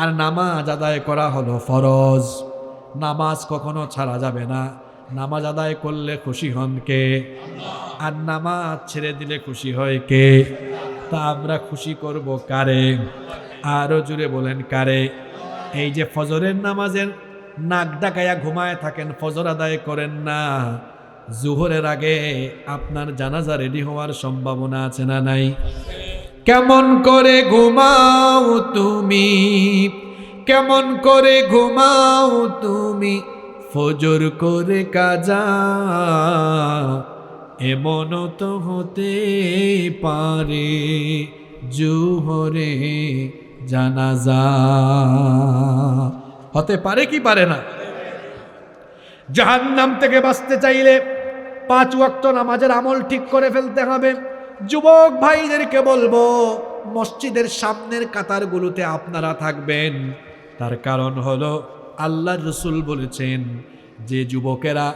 আর নামাজ আদায় করা হলো ফরজ। নামাজ কখনো ছাড়া যাবে না, নামাজ আদায় করলে খুশি হন কে? আর নামাজ ছেড়ে দিলে খুশি হয় কে? তা আমরা খুশি করব কারে? আরো জুড়ে বলেন কারে? এই যে ফজরের নামাজের নাক ডাকাইয়া ঘুমায় থাকেন, ফজর আদায় করেন না, জোহরের আগে আপনার জানাজা রেডি হওয়ার সম্ভাবনা আছে না নাই? কেমন করে ঘুমাও তুমি, কেমন করে ঘুমাও তুমি, ফজর করে কাজা, এমন তো হতে পারে জোহরে জানাজা। হতে পারে কি পারে না? জাহান্নাম থেকে বাঁচতে চাইলে 5 ওয়াক্ত নামাজের আমল ঠিক করে ফেলতে হবে। যুবক ভাইদেরকে বলবো, মসজিদের সামনের কাতারগুলোতে আপনারা থাকবেন। তার কারণ হলো আল্লাহর রাসূল বলেছেন, যে যুবকেরা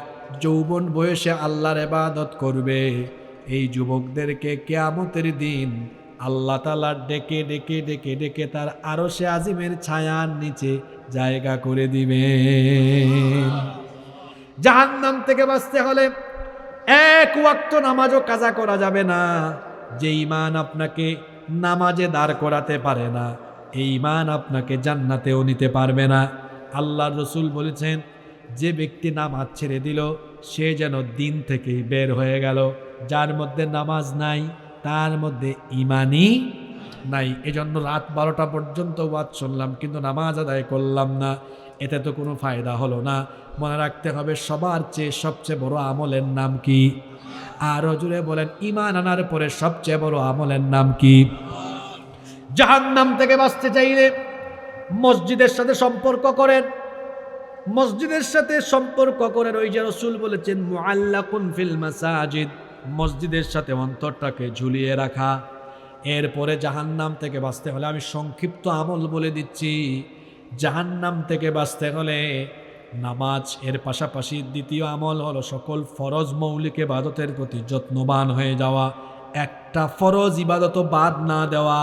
যৌবন বয়সে আল্লাহর ইবাদত করবে, এই যুবকদেরকে কিয়ামতের দিন আল্লাহ তাআলা ডেকে ডেকে ডেকে ডেকে তার আরশে আজিমের ছায়ার নিচে জায়গা করে দিবেন। জাহান্নাম থেকে বাঁচতে হলে 1 ওয়াক্ত নামাজও কাজা করা যাবে না। যে ঈমান আপনাকে নামাজে দাঁড় করাতে পারে না, এই ঈমান আপনাকে জান্নাতেও নিতে পারবে না। আল্লাহর রাসূল বলেছেন, যে ব্যক্তি নামাজ ছেড়ে দিল সে যেন দিন থেকেই বের হয়ে গেল। যার মধ্যে নামাজ নাই তার মধ্যে ঈমানই নাই। এজন্য রাত 12টা পর্যন্ত ওয়াজ শুনলাম কিন্তু নামাজ আদায় করলাম না, এতে তো কোনো ফায়দা হলো না। মনে রাখতে হবে, সবার চেয়ে সবচেয়ে বড় আমলের নাম কি? আরো জুড়ে বলেন, ঈমান আনার পরে সবচেয়ে বড় আমলের নাম কি? জাহান্নাম থেকে বাঁচতে চাইলে মসজিদের সাথে সম্পর্ক করেন। মসজিদের সাথে সম্পর্ক করেন। ওই যে রাসূল বলেছেন, মুআল্লাকুন ফিল মাসাজিদ, মসজিদের সাথে অন্তরটাকে ঝুলিয়ে রাখা। এরপরে জাহান্নাম থেকে বাঁচতে হলে আমি সংক্ষিপ্ত আমল বলে দিচ্ছি। জাহান্নাম থেকে বাঁচতে হলে নামাজ, এর পাশাপাশি দ্বিতীয় আমল হলো সকল ফরজ মৌলিক ইবাদতের প্রতি যত্নবান হয়ে যাওয়া। একটা ফরজ ইবাদতও বাদ না দেওয়া।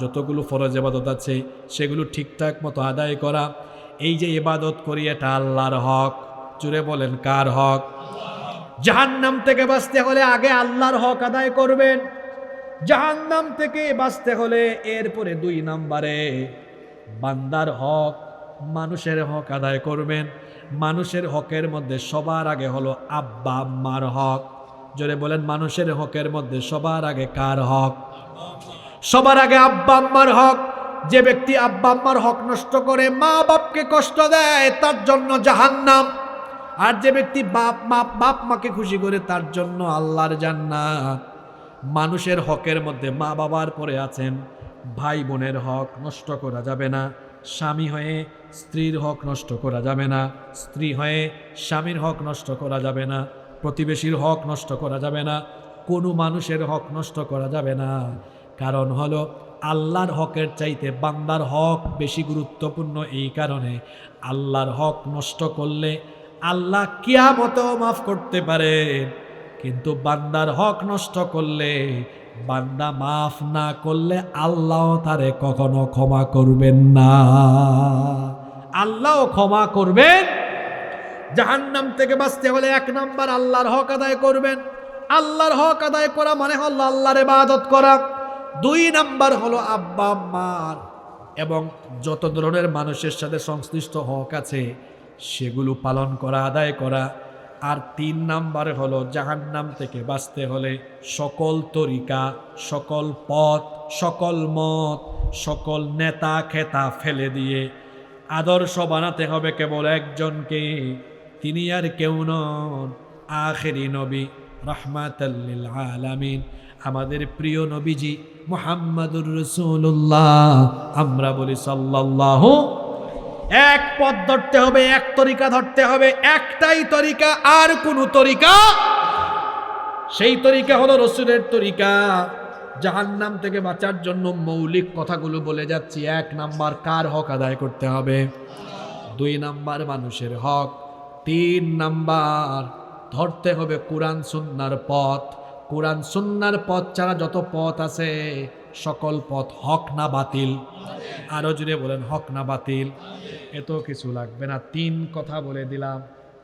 যতগুলো ফরজ ইবাদত আছে সেগুলো ঠিকঠাক মতো আদায় করা। এই যে ইবাদত করি এটা আল্লাহর হক। জুড়ে বলেন, কার হক? জাহান্নাম থেকে বাঁচতে হলে আগে আল্লাহর হক আদায় করবেন। জাহান্নাম থেকে বাঁচতে হলে এরপরে 2 নম্বরে বান্দার হক, মানুষের হক আদায় করবেন। মানুষের হকের মধ্যে সবার আগে হলো আব্বা আম্মার হক। জোরে বলেন, মানুষের হকের মধ্যে সবার আগে কার হক? সবার আগে আব্বা আম্মার হক। যে ব্যক্তি আব্বা আম্মার হক নষ্ট করে, মা বাপকে কষ্ট দেয়, তার জন্য জাহান্নাম। আর যে ব্যক্তি বাপ মাকে খুশি করে, তার জন্য আল্লাহর জান্নাত। মানুষের হকের মধ্যে মা বাবার পরে আছেন ভাই বোনের হক নষ্ট করা যাবে না। স্বামী হয়ে স্ত্রীর হক নষ্ট করা যাবে না। স্ত্রী হয়ে স্বামীর হক নষ্ট করা যাবে না। প্রতিবেশীর হক নষ্ট করা যাবে না। কোনো মানুষের হক নষ্ট করা যাবে না। কারণ হলো আল্লাহর হকের চাইতে বান্দার হক বেশি গুরুত্বপূর্ণ। এই কারণে আল্লাহর হক নষ্ট করলে আল্লাহ কিয়ামতেও মাফ করতে পারে, কিন্তু বান্দার হক নষ্ট করলে, বান্দা মাফ না করলে আল্লাহ তারে কখনো ক্ষমা করবেন না। আল্লাহও ক্ষমা করবেন। জাহান্নাম থেকে বাঁচতে হলে 1 নাম্বার আল্লাহর হক আদায় করবেন। আল্লাহর হক আদায় করা মানে হলো আল্লাহর ইবাদত করা। 2 নাম্বার হলো আব্বা আম্মার এবং যত ধরনের মানুষের সাথে সংশ্লিষ্ট হক আছে সেগুলো পালন করা, আদায় করা। আর 3 নাম্বারে হলো জাহান্নাম থেকে বাঁচতে হলে সকল তরিকা, সকল পথ, সকল মত, সকল নেতা খেতা ফেলে দিয়ে আদর্শ বানাতে হবে কেবল একজনকে। তিনি আর কেউ নন, আখেরি নবী রাহমাতাল লিল আলামিন, আমাদের প্রিয় নবীজি মুহাম্মাদুর রাসূলুল্লাহ। আমরা বলি সাল্লাল্লাহু। এক পথ ধরতে হবে, এক তরিকা ধরতে হবে, একটাই তরিকা, আর কোন তরিকা। সেই তরিকা হলো রসুলের তরিকা। জাহান্নাম থেকে বাঁচার জন্য মৌলিক কথাগুলো বলে যাচ্ছি। 1 নাম্বার কার হক আদায় করতে হবে, 2 নাম্বার মানুষের হক, 3 নাম্বার ধরতে হবে কোরআন সুন্নাহর পথ। কোরআন সুন্নাহর পথ ছাড়া যত পথ আছে সকল পথ হক না বাতিল? আরো জুড়ে বলেন, হক না বাতিল? এত কিছু লাগবে না, 3 কথা বলে দিলাম।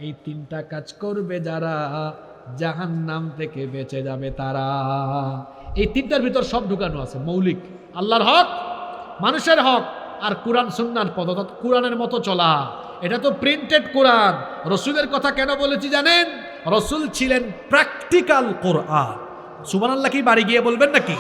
এই 3টা কাজ করবে যারা, জাহান্নাম থেকে বেঁচে যাবে তারা। এই 3টার ভিতর সব ঢুকানো আছে, মৌলিক আল্লাহর হক, মানুষের হক, আর কোরআন সুন্নাহর পথ, অর্থাৎ কোরআনের মতো চলা। এটা তো প্রিন্টেড কোরআন। রসুলের কথা কেন বলেছি জানেন? রসুল ছিলেন প্র্যাকটিক্যাল কোরআন। সুবহানাল্লাহ কি বাড়ি গিয়ে বলবেন নাকি?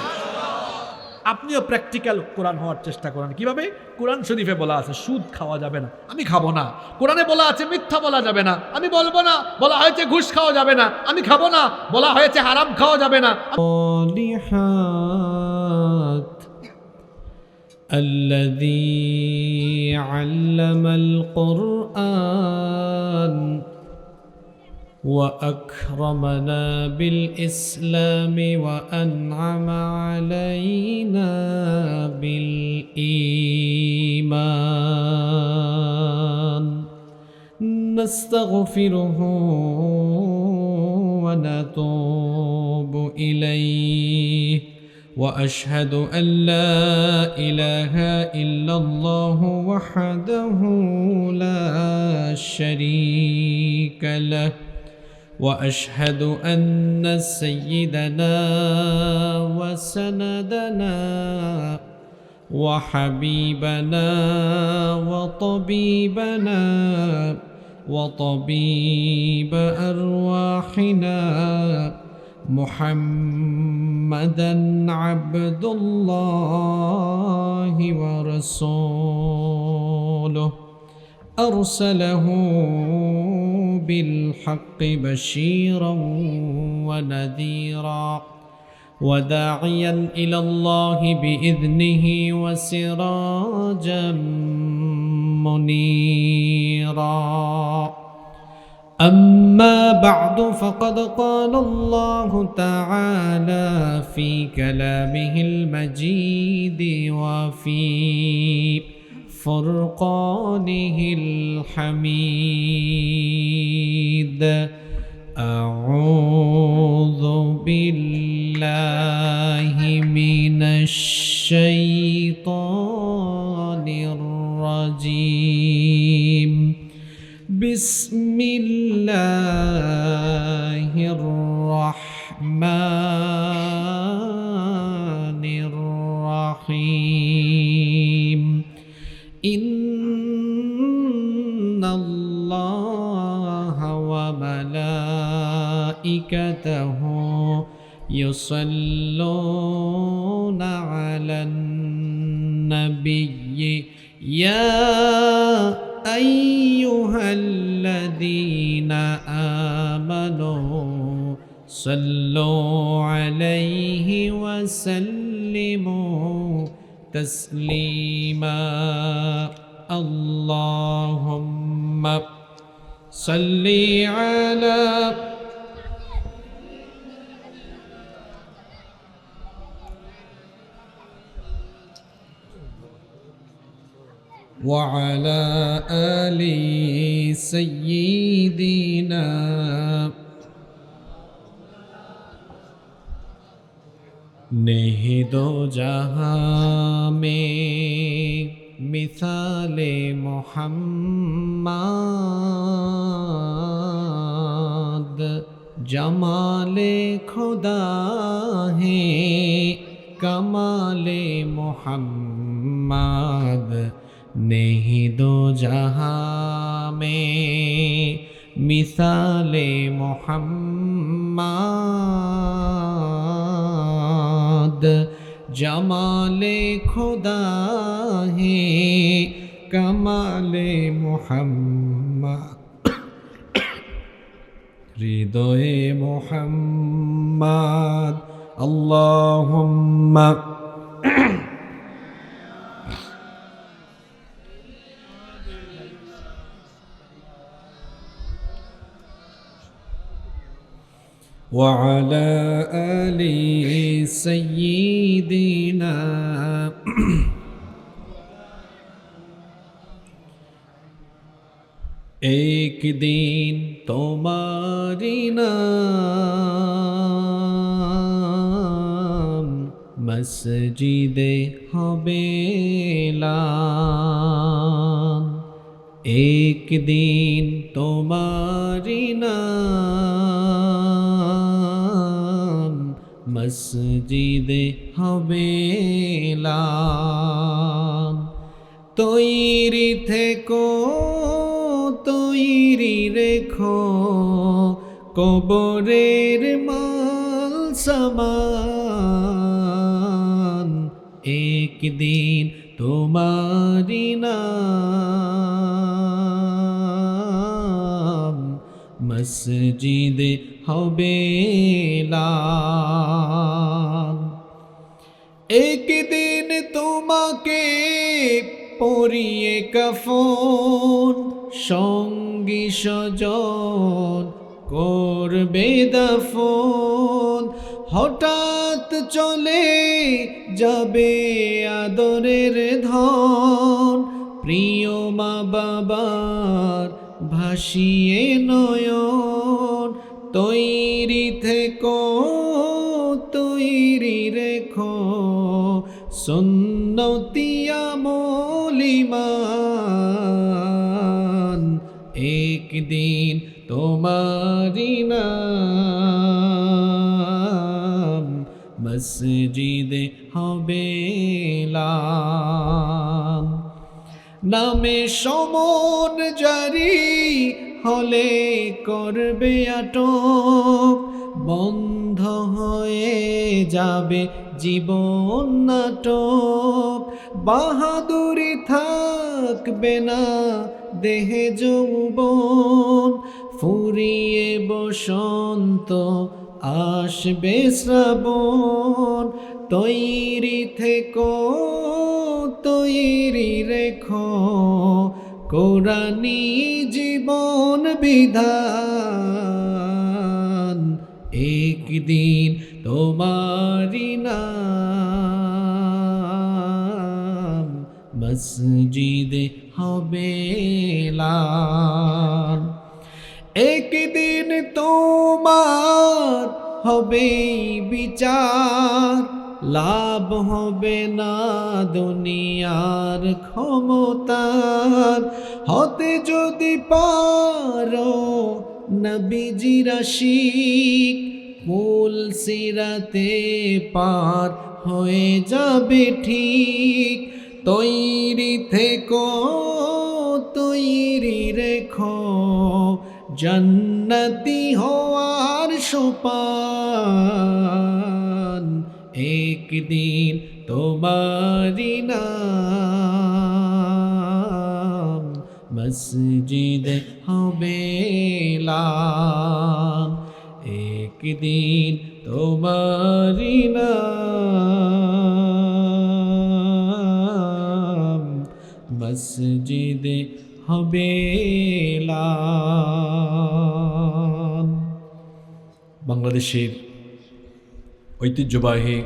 আপনিও প্র্যাকটিক্যাল কোরআন হওয়ার চেষ্টা করেন। কিভাবে? কোরআন শরীফে বলা আছে সুদ খাওয়া যাবে না, আমি খাবো না। কোরআনে বলা আছে মিথ্যা বলা যাবে না, আমি বলবো না। বলা হয়েছে ঘুষ খাওয়া যাবে না, আমি খাবো না। বলা হয়েছে হারাম খাওয়া যাবে না। الذي علم القرآن وأكرمنا بالإسلام وأنعم علينا بالإيمان نستغفره ونتوب إليه وأشهد أن لا إله إلا الله وحده لا شريك له وأشهد أن سيدنا وسندنا وحبيبنا وطبيبنا وطبيب أرواحنا محمدًا عبد الله ورسوله أرسله بالحق بشيرا ونذيرا وداعيا إلى الله بإذنه وسراجا منيرا أما بعد فقد قال الله تعالى في كلامه المجيد وفي فرقانه الحميد أعوذ بالله من الشيطان الرجيم بسم الله الرحمن الرحيم إن الله وملائكته يصلون على النبي يا أيها الذين آمنوا صلوا عليه وسلموا تسليما اللهم صل على وعلى آل سيدنا नहीं दो जहां में मिसाले मोहम्मद जमाले खुदा है कमाले मोहम्मद नहीं दो जहां में मिसाले मोहम्मद जमाले खुदा है कमाले मोहम्मद हृदय मोहम्मद अल्लाहुम्मा وعلى آل سيدنا एक दिन तुम्हारी नाम मस्जिदे हबेलान एक दिन तुम्हारी नाम मस्जिदे हबेलान तैरी থেকো তৈরি রেখো কবরের মাল সামান একদিন তোমারি নাম মসজিদে হবেলান একদিন তোমাকে পরিয়ে কাফন সঙ্গী সজন করবে দাফন, হঠাৎ চলে যাবে আদরের ধন, প্রিয় মা বাবার ভাসিয়ে নয়ন, তৈরি থেকো তৈরি রেখো সুন্নতি আমল ঈমান, একদিন তোমারি নাম মসজিদে হবে এলান। নামে সমন জারি হলে করবে আটক, বন্ধ হয়ে যাবে জীবন নাটক, বাহাদুরি থাকবে না দেহে যৌবন, ফুরিয়ে বসন্ত আসবে শ্রাবণ, তৈরি থেকো তৈরি রেখো কোরআনী জীবন বিধান, একদিন তোমারি নাম মসজিদে হবে এলান। একদিন তোমার হবে বিচার, লাভ হবে না দুনিয়ার ক্ষমতার, হতে যদি পারো নবীজির আশিক, মূল সিরাতে পার হয়ে যাবে ঠিক, তৈরি থেকো তৈরি রেখো জান্নাতি হওয়ার সোপান, একদিন তোমারি নাম মসজিদে হবে এলান, একদিন তোমারি নাম মসজিদে হবে এলান। বাংলাদেশের ঐতিহ্যবাহী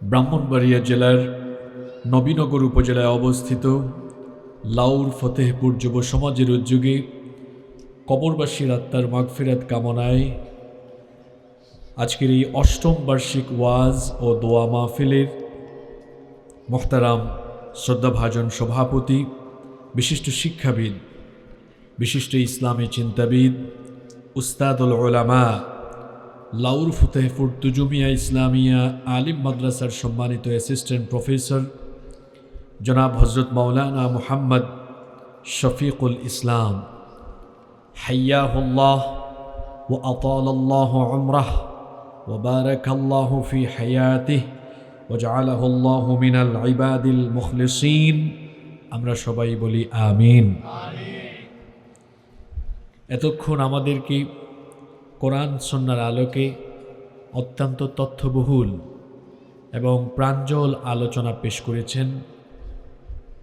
ব্রাহ্মণবাড়িয়া জেলার নবীনগর উপজেলায় অবস্থিত লাউর ফতেহপুর যুব সমাজের উদ্যোগে কবরবাসীর আত্মার মাগফিরাত কামনায় আজকের এই অষ্টম বার্ষিক ওয়াজ ও দোয়া মাহফিলের মোহতারাম শ্রদ্ধাভাজন সভাপতি, বিশিষ্ট শিক্ষাবিদ, বিশিষ্ট ইসলামী চিন্তাবিদ, উস্তাদুল উলামা, লাউর ফতেহপুর তুজুমিয়া ইসলামিয়া আলিম মাদ্রাসার সম্মানিত অ্যাসিস্ট্যান্ট প্রফেসর জনাব হজরত মাওলানা মুহাম্মদ শফিকুল ইসলাম, হাইয়াহুল্লাহ ওয়া আতালাল্লাহু উমরাহ ওয়া বারাকাল্লাহু ফি হায়াতিহি ওয়া জাআলাহুল্লাহু মিনাল ইবাদিল মুখলিসিন। আমরা সবাই বলি আমিন। এতক্ষণ আমাদেরকে কোরআন সুন্নাহর আলোকে অত্যন্ত তথ্যবহুল এবং প্রাঞ্জল আলোচনা পেশ করেছেন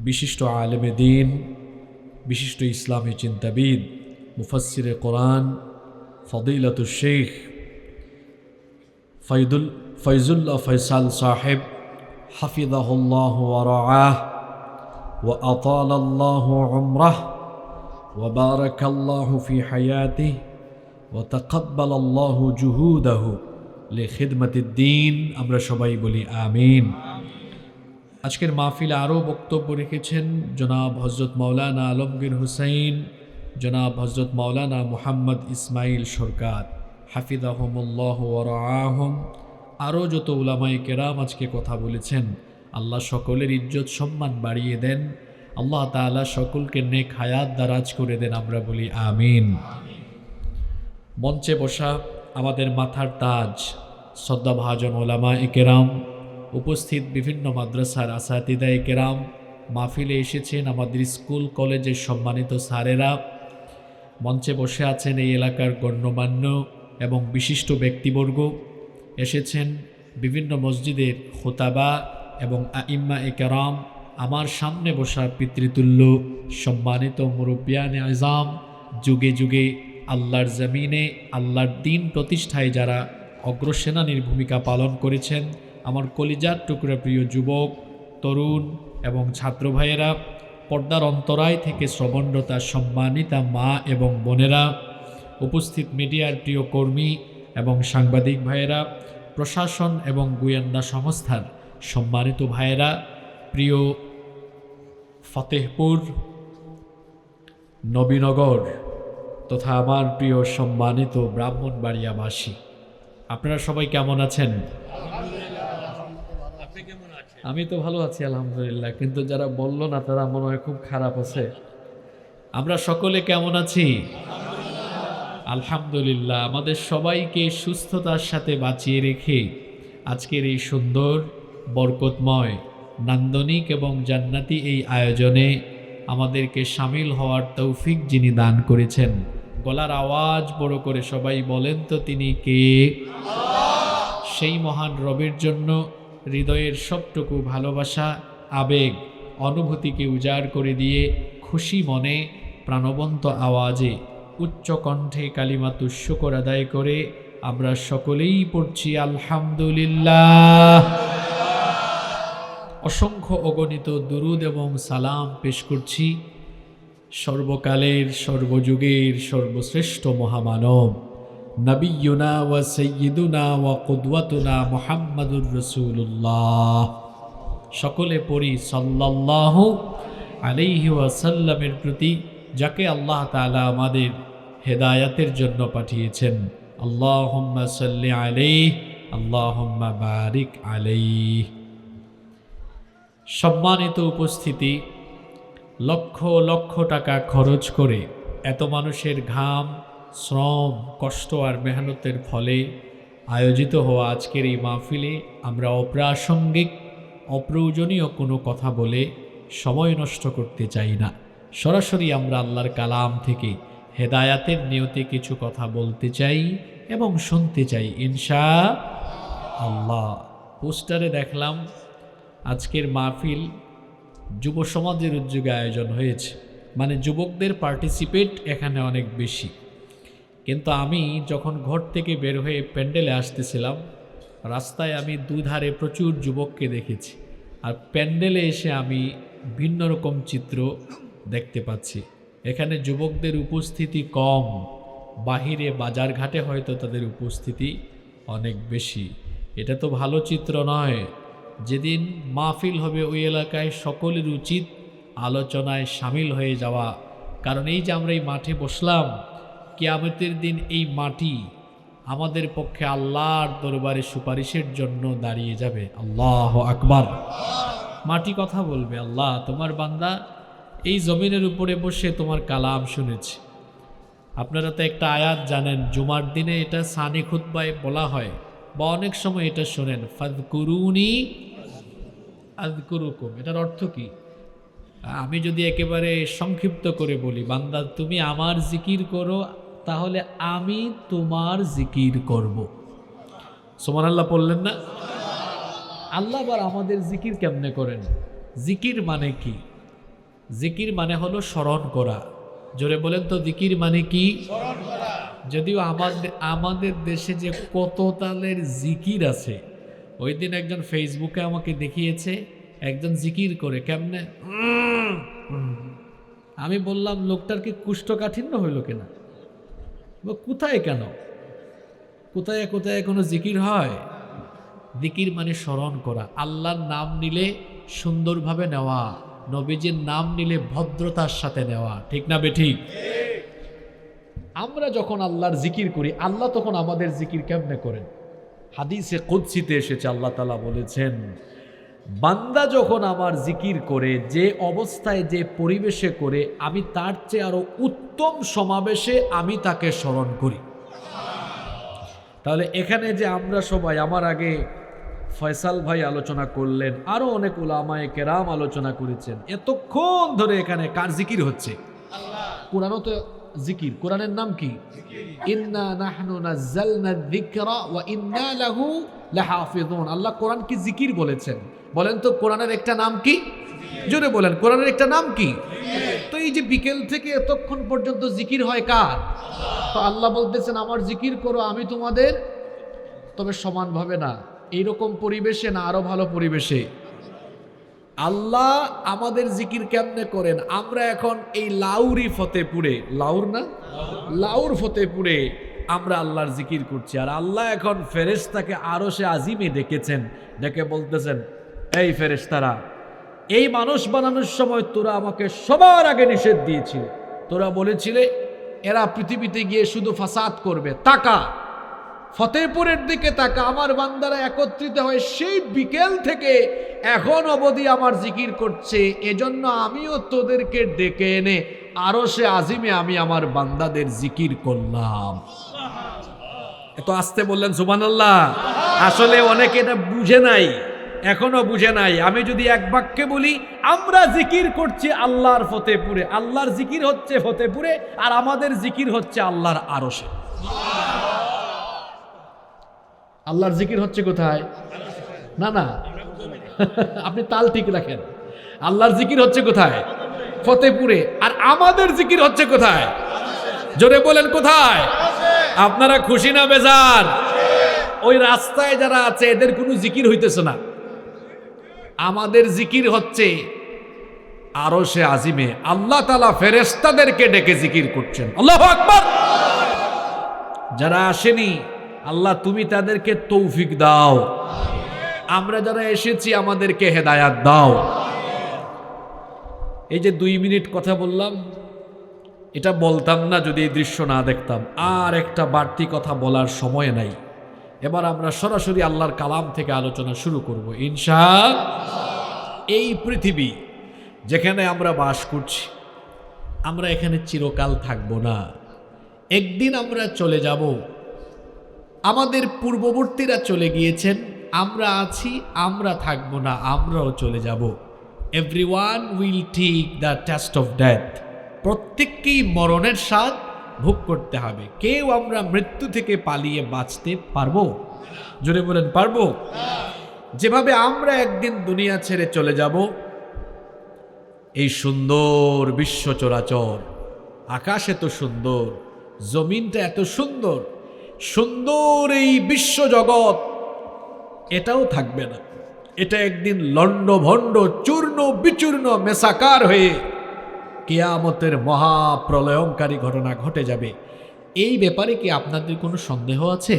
বিশিষ্ট আলেমে দ্বীন, বিশিষ্ট ইসলামী চিন্তাবিদ, মুফাসসিরে কোরআন ফদিলাতুশ শেখ ফয়জুল্লাহ ফয়সাল সাহেব হাফিজাহুল্লাহ ওয়া রাআহ ওয়া আতালাল্লাহু উমরাহ ওয়া বারাকাল্লাহু ফি হায়াতিহি ওয়া তাকাব্বালাল্লাহু জুহুদাহু লিখিদমাতিদ দ্বীন। আমরা সবাই বলি আমিন। আজকের মাহফিলে আরও বক্তব্য রেখেছেন জনাব হজরত মাওলানা আলমগীর হুসাইন, জনাব হজরত মাওলানা মুহাম্মদ ইসমাইল সরকার হাফিজাহুমুল্লাহ ওয়া রাআহুম। আরও যত উলামায়ে কেরাম আজকে কথা বলেছেন, আল্লাহ সকলের ইজ্জত সম্মান বাড়িয়ে দেন, আল্লাহ তাআলা সকলকে নেক হায়াত দারাজ করে দেন। আমরা বলি আমিন। মঞ্চে বসা আমাদের মাথার তাজ শ্রদ্ধাভাজন ওলামায়ে কেরাম, উপস্থিত বিভিন্ন মাদ্রাসার আসাতিদায়ে কেরাম, মাহফিলে এসেছেন আমাদের স্কুল কলেজের সম্মানিত স্যারেরা, মঞ্চে বসে আছেন এই এলাকার গণ্যমান্য এবং বিশিষ্ট ব্যক্তিবর্গ, এসেছেন বিভিন্ন মসজিদের খুতাবা এবং আইম্মায়ে কেরাম, আমার সামনে বসা পিতৃতুল্য সম্মানিত মুরব্বিয়ানে আযম, যুগে যুগে আল্লাহর জমিনে আল্লাহর দিন প্রতিষ্ঠায় যারা অগ্রসেনানীর ভূমিকা পালন করেছেন, আমার কলিজার টুকরা প্রিয় যুবক, তরুণ এবং ছাত্র ভাইয়েরা, পর্দার অন্তরায় থেকে শ্রবণরতা সম্মানিতা মা এবং বোনেরা, উপস্থিত মিডিয়ার প্রিয় কর্মী এবং সাংবাদিক ভাইয়েরা, প্রশাসন এবং গোয়েন্দা সংস্থার সম্মানিত ভাইয়েরা, প্রিয় ফতেহপুর, নবীনগর তথা আমার প্রিয় সম্মানিত ব্রাহ্মণবাড়িয়াবাসী, আপনারা সবাই কেমন আছেন? আমি তো ভালো আছি আলহামদুলিল্লাহ, কিন্তু যারা বলল না তারা মনে হয় খুব খারাপ আছে। আমরা সকলে কেমন আছি? আলহামদুলিল্লাহ। আমাদের সবাইকে সুস্থতার সাথে বাঁচিয়ে রেখে আজকের এই সুন্দর, বরকতময়, নান্দনিক এবং জান্নাতি এই আয়োজনে আমাদেরকে সামিল হওয়ার তৌফিক যিনি দান করেছেন, গলার আওয়াজ বড় করে সবাই বলেন তো তিনি কে? সেই মহান রবের জন্য হৃদয়ের সবটুকু ভালোবাসা, আবেগ, অনুভূতিকে উজাড় করে দিয়ে খুশি মনে প্রাণবন্ত আওয়াজে উচ্চ কণ্ঠে কালিমাতুশ শুকর আদায় করে আমরা সকলেই পড়ছি আলহামদুলিল্লাহ। অসংখ্য অগণিত দুরুদ এবং সালাম পেশ করছি সর্বকালের, সর্বযুগের সর্বশ্রেষ্ঠ মহামানব নবিয়ুনা ওয়া সাইয়্যিদুনা ওয়া কুদওয়াতুনা মুহাম্মাদুর রাসূলুল্লাহ। সকলে পড়ি সাল্লাল্লাহু আলাইহি ওয়াসাল্লামের প্রতি, যাকে আল্লাহ তাআলা আমাদের হেদায়াতের জন্য পাঠিয়েছেন। আল্লাহুম্মা সাল্লি আলাইহি, আল্লাহুম্মা বারিক আলাইহি। সম্মানিত উপস্থিতি, লক্ষ লক্ষ টাকা খরচ করে এত মানুষের ঘাম, শ্রম, কষ্ট আর মেহনতের ফলে আয়োজিত হওয়া আজকের এই মাহফিলে আমরা অপ্রাসঙ্গিক, অপ্রয়োজনীয় কোনো কথা বলে সময় নষ্ট করতে চাই না। সরাসরি আমরা আল্লাহর কালাম থেকে হেদায়াতের নিয়তে কিছু কথা বলতে চাই এবং শুনতে চাই ইনশাআল্লাহ। পোস্টারে দেখলাম আজকের মাহফিল যুব সমাজের উদ্যোগে আয়োজন হয়েছে, মানে যুবকদের পার্টিসিপেট এখানে অনেক বেশি। কিন্তু আমি যখন ঘর থেকে বের হয়ে প্যান্ডেলে আসতেছিলাম, রাস্তায় আমি দুধারে প্রচুর যুবককে দেখেছি, আর প্যান্ডেলে এসে আমি ভিন্ন রকম চিত্র দেখতে পাচ্ছি। এখানে যুবকদের উপস্থিতি কম, বাহিরে বাজারঘাটে হয়তো তাদের উপস্থিতি অনেক বেশি। এটা তো ভালো চিত্র নয়। যেদিন মাহফিল হবে ওই এলাকায় সকলের উচিত আলোচনায় সামিল হয়ে যাওয়া, কারণ এই যে আমরা এই মাঠে বসলাম, কিয়ামতের দিন এই মাটি আমাদের পক্ষে আল্লাহর দরবারে সুপারিশের জন্য দাঁড়িয়ে যাবে। আল্লাহু আকবার। মাটি কথা বলবে, আল্লাহ তোমার বান্দা এই জমিনের উপরে বসে তোমার কালাম শুনেছে। আপনারা তো একটা আয়াত জানেন, জুমার দিনে এটা সানি খুতবায় বলা হয়, বা অনেক সময় এটা শোনেন, ফাযকুরুনি আযকুরুকুম। এটার অর্থ কি? আমি যদি একেবারে সংক্ষিপ্ত করে বলি, বান্দা তুমি আমার জিকির করো, তাহলে আমি তোমার জিকির করব। সুবহানাল্লাহ পড়লেন না? আল্লাহ আবার আমাদের জিকির কেমনে করেন? জিকির মানে কি? জিকির মানে হলো স্মরণ করা। জোরে বলেন তো, জিকির মানে কি? যদিও আমাদের দেশে যে কত তালের জিকির আছে, ওই দিন একজন ফেসবুকে আমাকে দেখিয়েছে একজন জিকির করে কেমনে। আমি বললাম, লোকটার কি কুষ্ঠকাঠিন্য হইল কিনা? কোথায় কেন, কোথায় কোথায় কোনো জিকির হয়? জিকির মানে স্মরণ করা, আল্লাহর নাম নিলে সুন্দরভাবে নেওয়া, নবীজির নাম নিলে ভদ্রতার সাথে নেওয়া, ঠিক না বেঠিক? আমরা যখন আল্লাহর জিকির করি, আল্লাহ তখন আমাদের জিকির কেমনে করেন? হাদিসে কুদসিতে এসেছে, আল্লাহ তাআলা বলেছেন, বান্দা যখন আমার জিকির করে, যে অবস্থায় যে পরিবেশে করে, আমি তার চেয়ে আরো উত্তম সমাবেশে আমি তাকে স্মরণ করি। তাহলে এখানে যে আমরা সবাই, আমার আগে ফয়সাল ভাই আলোচনা করলেন, আরো অনেক উলামায়ে কেরাম আলোচনা করেছেন, এতক্ষণ ধরে এখানে কার জিকির হচ্ছে? কোরআনও তো জিকির। কোরআনের নাম কি? ইন্না নাহনু নাযালনা যিকরা ওয়া ইন্না লাহু লাহাফিজুন। আল্লাহ কোরআন কি জিকির বলেছেন? বলেন তো কোরআনের একটা নাম কি? জোরে বলেন, কোরআনের একটা নাম কি? তো এই যে বিকেল থেকে এতক্ষণ পর্যন্ত জিকির হয় কার? তো আল্লাহ বলতেছেন আমার জিকির করো, আমি তোমাদের, তবে সমানভাবে না, এইরকম পরিবেশে না, আরো ভালো পরিবেশে। আল্লাহ আমাদের জিকির কেমনে করেন? আমরা এখন এই লাউরি ফতেপুরে, লাউর না, লাউর ফতেপুরে আমরা আল্লাহর জিকির করছি, আর আল্লাহ এখন ফেরেশতাকে আরশে আজিমে ডেকেছেন, ডেকে বলতেছেন, এই ফেরেশতারা, এই মানুষ বানানোর সময় তোরা আমাকে সবার আগে নিষেধ দিয়েছিল, তোরা বলেছিলে এরা পৃথিবীতে গিয়ে শুধু ফাসাদ করবে, তাকা ফতেপুরের দিকে তাকা, আমার বান্দারা একত্রিত হয়ে সেই বিকেল থেকে এখন অবধি আমার জিকির করছে, এজন্য আমিও তোদেরকে ডেকে এনে আরশে আজিমে আমি আমার বান্দাদের জিকির করলাম। এত আসতে বললেন সুবহানাল্লাহ। আসলে অনেকে এটা বুঝে নাই, এখনো বুঝে নাই। আমি যদি এক বাক্যে বলি, আমরা জিকির করছি আল্লাহর ফতেপুরে, আল্লাহর জিকির হচ্ছে ফতেপুরে, আর আমাদের জিকির হচ্ছে আল্লাহর আরশে। আল্লাহর জিকির হচ্ছে কোথায়? না না, আপনি তাল ঠিক রাখেন। আল্লাহর জিকির হচ্ছে কোথায়? ফতেপুরে। আর আমাদের জিকির হচ্ছে কোথায়? জোরে বলেন কোথায়? আপনারা খুশি না বেজার? ওই রাস্তায় যারা আছে এদের কোনো জিকির হইতেছে না, আমাদের জিকির হচ্ছে আরশে আজিমে। আল্লাহ তাআলা ফেরেশতাদেরকে ডেকে জিকির করছেন। আল্লাহু আকবার। যারা আসেনি আল্লাহ তুমি তাদেরকে তৌফিক দাও, আমরা যারা এসেছি আমাদেরকে হেদায়াত দাও। এই যে 2 মিনিট কথা বললাম, এটা বলতাম না যদি এই দৃশ্য না দেখতাম। আর একটা বাড়তি কথা বলার সময় নাই। এবার আমরা সরাসরি আল্লাহর কালাম থেকে আলোচনা শুরু করব ইনশাআল্লাহ। এই পৃথিবী যেখানে আমরা বাস করছি, আমরা এখানে চিরকাল থাকবো না, একদিন আমরা চলে যাব। আমাদের পূর্ববর্তীরা চলে গিয়েছেন, আমরা আছি, আমরা থাকবো না, আমরাও চলে যাব। Everyone will take the test of death. প্রত্যেককেই মরণের স্বাদ ভোগ করতে হবে। কেউ আমরা মৃত্যু থেকে পালিয়ে বাঁচতে পারবো? জোরে বলেন পারবো? যেভাবে আমরা একদিন দুনিয়া ছেড়ে চলে যাব, এই সুন্দর বিশ্ব চরাচর, আকাশ এত সুন্দর, জমিনটা এত সুন্দর, সুন্দর এই বিশ্ব জগৎ, এটাও থাকবে না। এটা একদিন লণ্ডভণ্ড চূর্ণ বিচূর্ণ মেসাকার হয়ে কিয়ামতের মহাপ্রলয়ঙ্কারী ঘটনা ঘটে যাবে। এই ব্যাপারে কি আপনাদের কোনো সন্দেহ আছে?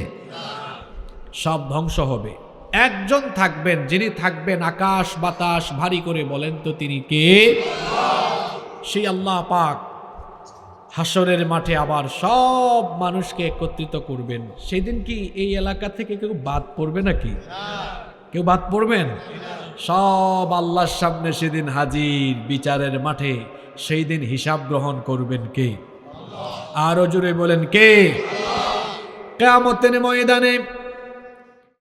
সব ধ্বংস হবে, একজন থাকবেন, যিনি থাকবেন আকাশ বাতাস ভারী করে। বলেন তো তিনি কে? সেই আল্লাহ পাক হাসরের মাঠে আবার সব মানুষকে একত্রিত করবেন। সেদিন কি এই এলাকা থেকে কেউ বাদ পড়বে নাকি? কেউ বাদ পড়বেন? সব আল্লাহর সামনে সেদিন হাজির বিচারের মাঠে। সেই দিন হিসাব গ্রহণ করবেন কে? আরো জোরে বলেন কে? কিয়ামতের ময়দানে